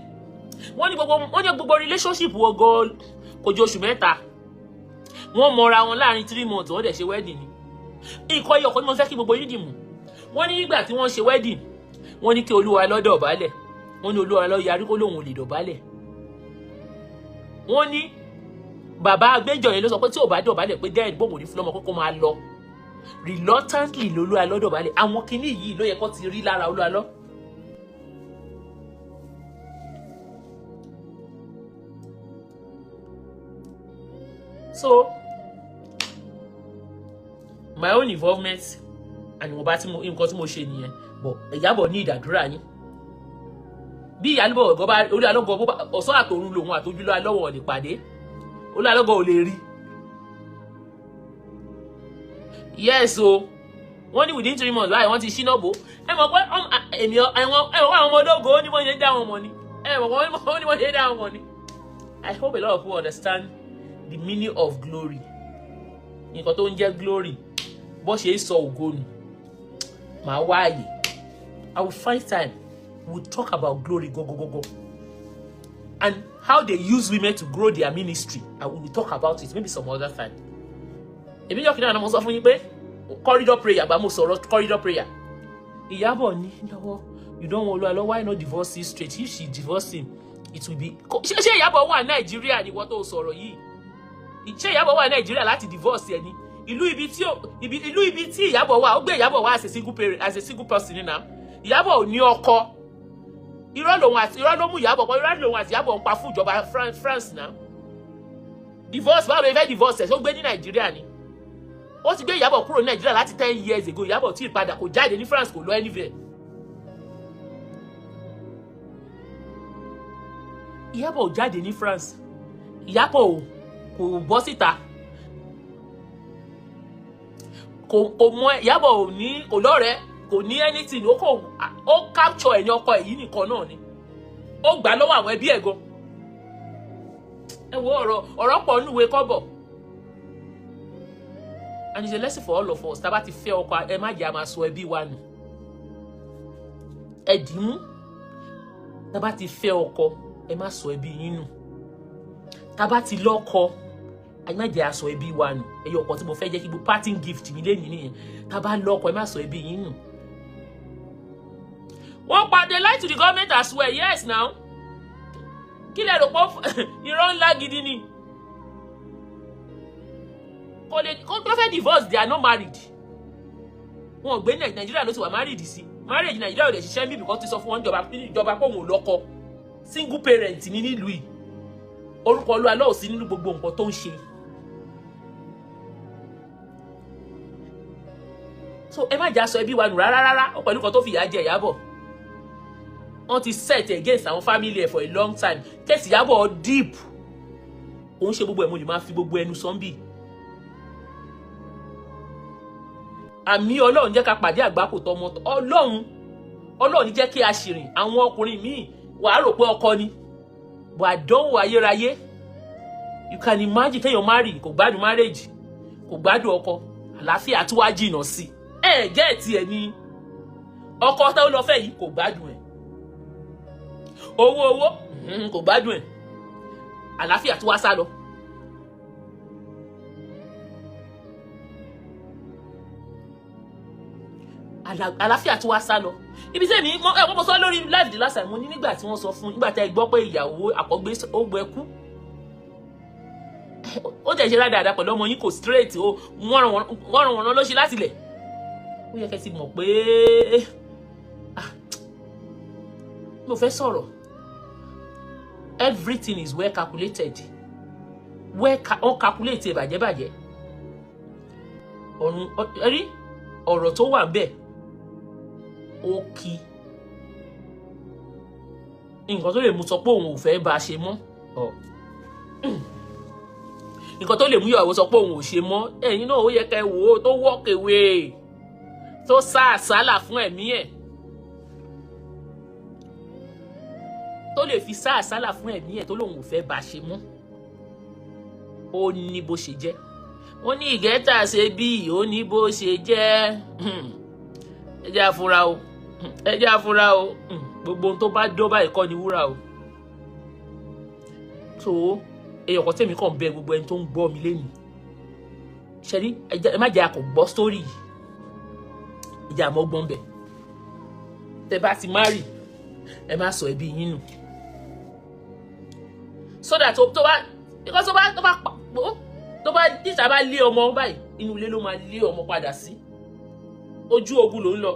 A: Wọ́n ní gbogbo relationship wo go kò ju oṣù mẹ́ta. Wọ́n mọra wọn láàrin 3 months wọ́n dẹ̀ ṣe wedding ni. Ìkọ́ ìyọ̀kọ́ ni mo fẹ́ kí gbogbo yín dì mú. Wọ́n ní nígbà tí wọ́n ṣe wedding, wọ́n ní kí Olúalọ́ dọ̀bálẹ̀. Wọ́n ní Olúalọ́ yarí kó lóun ò lè dọ̀bálẹ̀. Wọ́n ní bàbá agbẹ́jọ́ yẹn ló sọ pé tí ò bá dọ̀bálẹ̀ pé dẹ́ẹ̀ gbóhùn ní fúlọ́mọ kókó máa lọ. Reluctantly Olúalọ́ dọ̀bálẹ̀. Àwọn kinní yìí ló yẹ kó ti rí lára Olúalọ́. So, my own involvement and nǹkan tí mo ṣe nìyẹn, but Ìyábọ̀ ní ìdádúrà yín. Bí Ìyábọ̀ go bá Olúalọ́ go ọ̀sán àtòrun lòun àtòjúlọ alọ́wọ̀ lè pàdé. Olúalọ́ go ò lè rí. Yes, so wọ́n ní within 3 months báyìí wọ́n ti ṣínà bò. Ẹ mọ̀ pé àwọn ọmọ ológo ní wọ́n ṣe dá wọn mọ̀ ni. Ẹ mọ̀ pé wọ́n ní wọ́n ṣe dá wọn mọ̀ ni. I hope a lot of people understand the meaning of glory. Nǹkan tó ń jẹ́ glory. Bó ṣe sọ ògo nù. Màá wáyé. I will find time. We'll talk about glory go. And how they use women to grow their ministry. And we will talk about it maybe some other time. Èmi jọ́ kìnnà mo sọ fún yín pé corridor prayer bá mo sọ̀rọ̀ corridor prayer. Ìyábọ̀ ní lọ́wọ́ you don't want Olúalọ́, why not divorce him straight? If she divorce him, it will be. Ṣé Ìyábọ̀ wà Nàìjíríà ni wọ́n tó sọ̀rọ̀ yìí? Ṣé Ìyábọ̀ wà Nàìjíríà láti divorce ẹni? ìlú ibi tí Ìyábọ̀ wà ó gbé Ìyábọ̀ wá as a single person ni now. Ìyábọ̀ ò ní ọkọ. Irọ́ ló mú Ìyábọ̀ pọ̀, irọ́ lòun àti Ìyábọ̀ ń pa fún ìjọba France now. Divorce, báwo ló fẹ́ divorce ẹ̀ tó gbé ní Nàìjíríà ni. Ó ti gbé Ìyábọ̀ kúrò ní Nàìjíríà láti 10 years ago. Ìyábọ̀ tí ìpadà kò jáde ní France, kò lọ anywhere. Ìyábọ̀ ò jáde ní France. Ìyábọ̀ kò bọ́ síta. Kò mọ Ìyábọ̀ ò ní kò lọ́rẹ̀ẹ́, kò ní anything. Ó capture ẹni ọkọ èyí nìkan náà ni. Ó gbà lọ́wọ́ àwọn ẹbí ẹ̀ gan. Ẹ wo ọ̀rọ̀ pọ̀ nínú ìwé kọ́bọ̀. And it's a lesson for all of us. Tá bá ti fẹ́ ọkọ, ẹ má jẹ́ a máa sọ ẹbí wa nù. Ẹ dì mú. Tá bá ti fẹ́ ọkọ, ẹ má sọ ẹbí yín nù. Tá bá ti lọ́kọ, ẹ má jẹ́ a sọ ẹbí wa nù. Ẹyọ ọkọ tí mo fẹ́ jẹ́ kí gbogbo parting gift mi lénìí nìyẹn. Tá bá lọ́kọ, ẹ má sọ ẹbí yín nù. Wọ́n pa they lie to the government as well. Yes now. Kí lẹ rò pé irọ́ ńlá gidi ni. Kò fẹ́ divorce, they are not married. Wọ́n gbé Nàìjíríà ló ti wà married sí. Marriage Nàìjíríà ò lè ṣiṣẹ́ bí because ti sọ fún wọn ìjọba pé òun ò lọ́kọ. Single parent ni nílùú yìí. Orúkọ Olúwa ló sí nínú gbogbo nǹkan tó ń ṣe. So ẹ má jà sọ ẹbí wa nù rárá pẹ̀lú kan tó fìyà jẹ Ìyábọ̀. Wọ́n ti set against àwọn family ẹ̀ for a long time. Case Ìyábọ̀ deep. Òun ṣe gbogbo ẹ̀ mo lè máa fi gbogbo ẹnu sọ́nbì. Àmì Ọlọ́run jẹ́ ká pàdé àgbákò tọmọ. Ọlọ́run jẹ́ kí a ṣìrìn. Àwọn ọkùnrin míì wàá rò pé ọkọ ni. But àdánwò ayérayé. You can imagine kéèyàn marry, kò gbádùn marriage, kò gbádùn ọkọ, àlàáfíà tí wàá jìnnà sí. Gẹ́ẹ̀tì ẹ̀ ni ọkọ tó lọ fẹ́ yìí kò gbádùn ẹ̀. Owó kò gbádùn ẹ̀. Àlàáfíà tí wàá sá lọ. Àlàáfíà tí wàá sá lọ. Ibi tẹ́mi mo sọ lórí live the last time mo ní nígbà tí wọ́n sọ fún nígbà tí ẹ gbọ́ pé ìyàwó àkọ́gbé ó gbẹ kú. Ó jẹ́ ṣe dáadáa pẹ̀lú ọmọ yín kò straight o wọ́n ràn ló ṣe láti lẹ̀. Ó yẹ kẹ́ ti mọ̀ pé mo fẹ́ sọ̀rọ̀. Everything is well calculated. On calculate bàjẹ́. Ọ̀rọ̀ tó wà bẹ́ẹ̀ ó kí. Nǹkan tó lè mú sọ pé òun ò fẹ́ bá a ṣe mọ́. Nǹkan tó lè mú ìyàwó sọ pé òun ò ṣe mọ́. Ẹ̀yin náà ó yẹ kẹ́ wò ó tó walk away. Tó sá àsálà fún ẹ̀mí ẹ̀. Tó lè fi sá àsálà fún ẹ̀mí ẹ̀ tó lòun ò fẹ́ bá a ṣe mọ́. Ó ní bó ṣe jẹ́. Wọ́n ní ìgẹ́ta ṣe bí ó ní bó ṣe jẹ́. Ẹ jẹ́ àfúrá o. Gbogbo ohun tó bá dọ́ báyìí kọ́ ni wúrà o. So ẹyọkọ tèmi kàn bẹ gbogbo ẹni tó ń gbọ́ mi lénìí. Ṣẹ́rí ẹ má jẹ́ a kò gbọ́ story yìí. Ìjà àmọ́ gbọ́n bẹ̀. Tẹ bá ti marry ẹ má sọ ẹbí yín nù. So that tó bá díta bá lé ọmọ báyìí inú ilé ló máa lé ọmọ padà sí. Ojú ogun ló ń lọ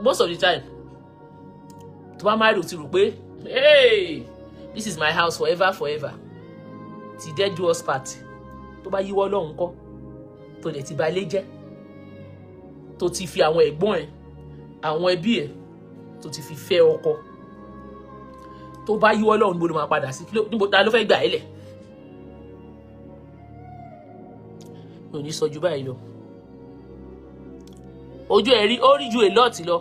A: most of the time. Tó bá marry ó ti rò pé hey this is my house forever ti dead do us part. Tó bá yíwọ́ lọ́hùn kọ́ tó dẹ̀ ti ba lé jẹ́ tó ti fi àwọn ẹ̀gbọ́n ẹ̀ àwọn ẹbí ẹ̀ tó ti fi fẹ́ ọkọ tó bá yíwọ́ lọ́hùn níbo ló máa padà sí níbo ta ló fẹ́ gbà ẹ́ lẹ̀. Mi ò ní sọ ju báyìí lọ. Ojú ẹ̀ rí ó rí ju a lot lọ.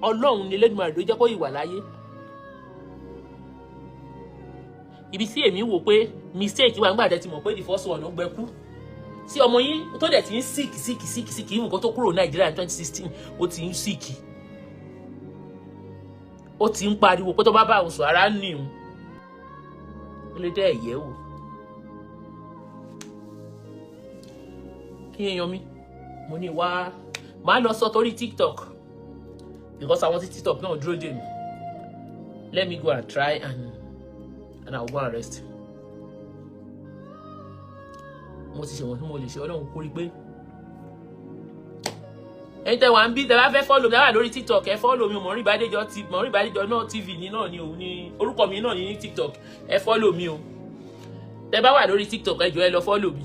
A: Ọlọ́run ni Elédùmarè ló jẹ́ kó ìwà láyé. Ibi tí èmi wò pé mistake wà nígbà tẹ́ ti mọ̀ pé the first one ló gbẹ kú. Tí ọmọ yín tó dẹ̀ ti ń sick ìwọ̀n kan tó kúrò Nàìjíríà ní 2016 ó ti ń sick. Ó ti ń pariwo pé tó bá bá òun sọ ara ní òun. Ó lè dẹ́ ẹ̀yẹ́ wò. Kí èèyàn mi mo ní wá máa lọ sọ torí TikTok because àwọn tí TikTok náà dúró dè mí. Let me go and try and I will go and rest. mo ti ṣe wọn tí mo lè ṣe Ọlọ́run kó rí pé ẹ̀yin tẹ́ wà ń bí tẹ́ bá fẹ́ follow mi wà lórí TikTok ẹ follow mi Maureen Badejo náà TV ní náà ni òun ní orúkọ mi náà ní TikTok ẹ follow mi o tẹ́ bá wà lórí TikTok ẹ jọ̀ọ́ ẹ lọ follow mi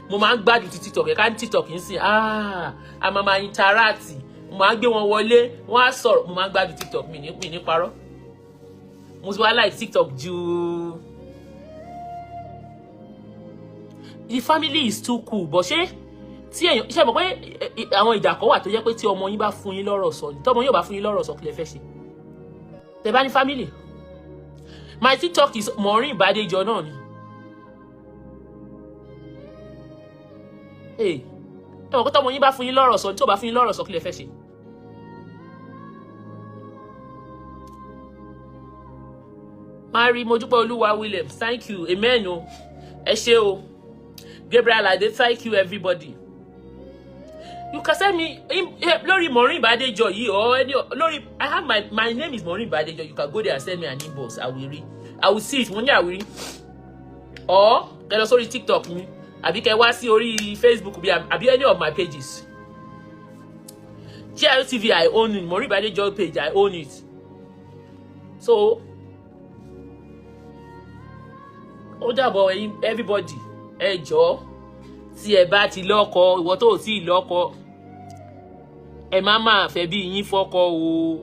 A: mo máa ń gbádùn ti TikTok ẹ ká ní TikTok ń sìn a máa interact mo máa ń gbé wọn wọlé wọn á sọ̀rọ̀ mo máa ń gbádùn TikTok mi ní parọ́ mo ti wá like TikTok ju the family is too cool but ṣé tí èèyàn ṣe mọ̀ pé àwọn ìjà kan wà tó jẹ́ pé tí ọmọ yín bá fún yín lọ́rọ̀ sọ tọ́mọ yín ò bá fún yín lọ́rọ̀ sọ kí lẹ fẹ́ ṣe tẹ́ bá ní family my TikTok is Maureen Badejo náà ni ẹ mọ̀ pé tọ́mọ yín bá fún yín lọ́rọ̀ sọ tí ò bá fún yín lọ́rọ̀ sọ kí lẹ fẹ́ ṣe. Mary Mojúpẹ́ Olúwa Williams thank you amen o ẹ ṣé o Gabriel Ade thank you everybody. You can send me lórí Maureen Badejo yìí or any lórí I have my name is Maureen Badejo. You can go there and send me an inbox. I will read. I will see it. Mo ní I will read. Or kẹ́ lọ sórí TikTok mi àbí kẹ́ wá sí orí Facebook bí àbí any of my pages. GLTV I own it. Maureen Badejo page I own it. So ó dàbọ̀ everybody ẹ jọ̀ọ́ tí ẹ bá ti lọ́kọ ìwọ tó ti lọ́kọ ẹ má máa fẹ́ bí yín fọ́kọ o.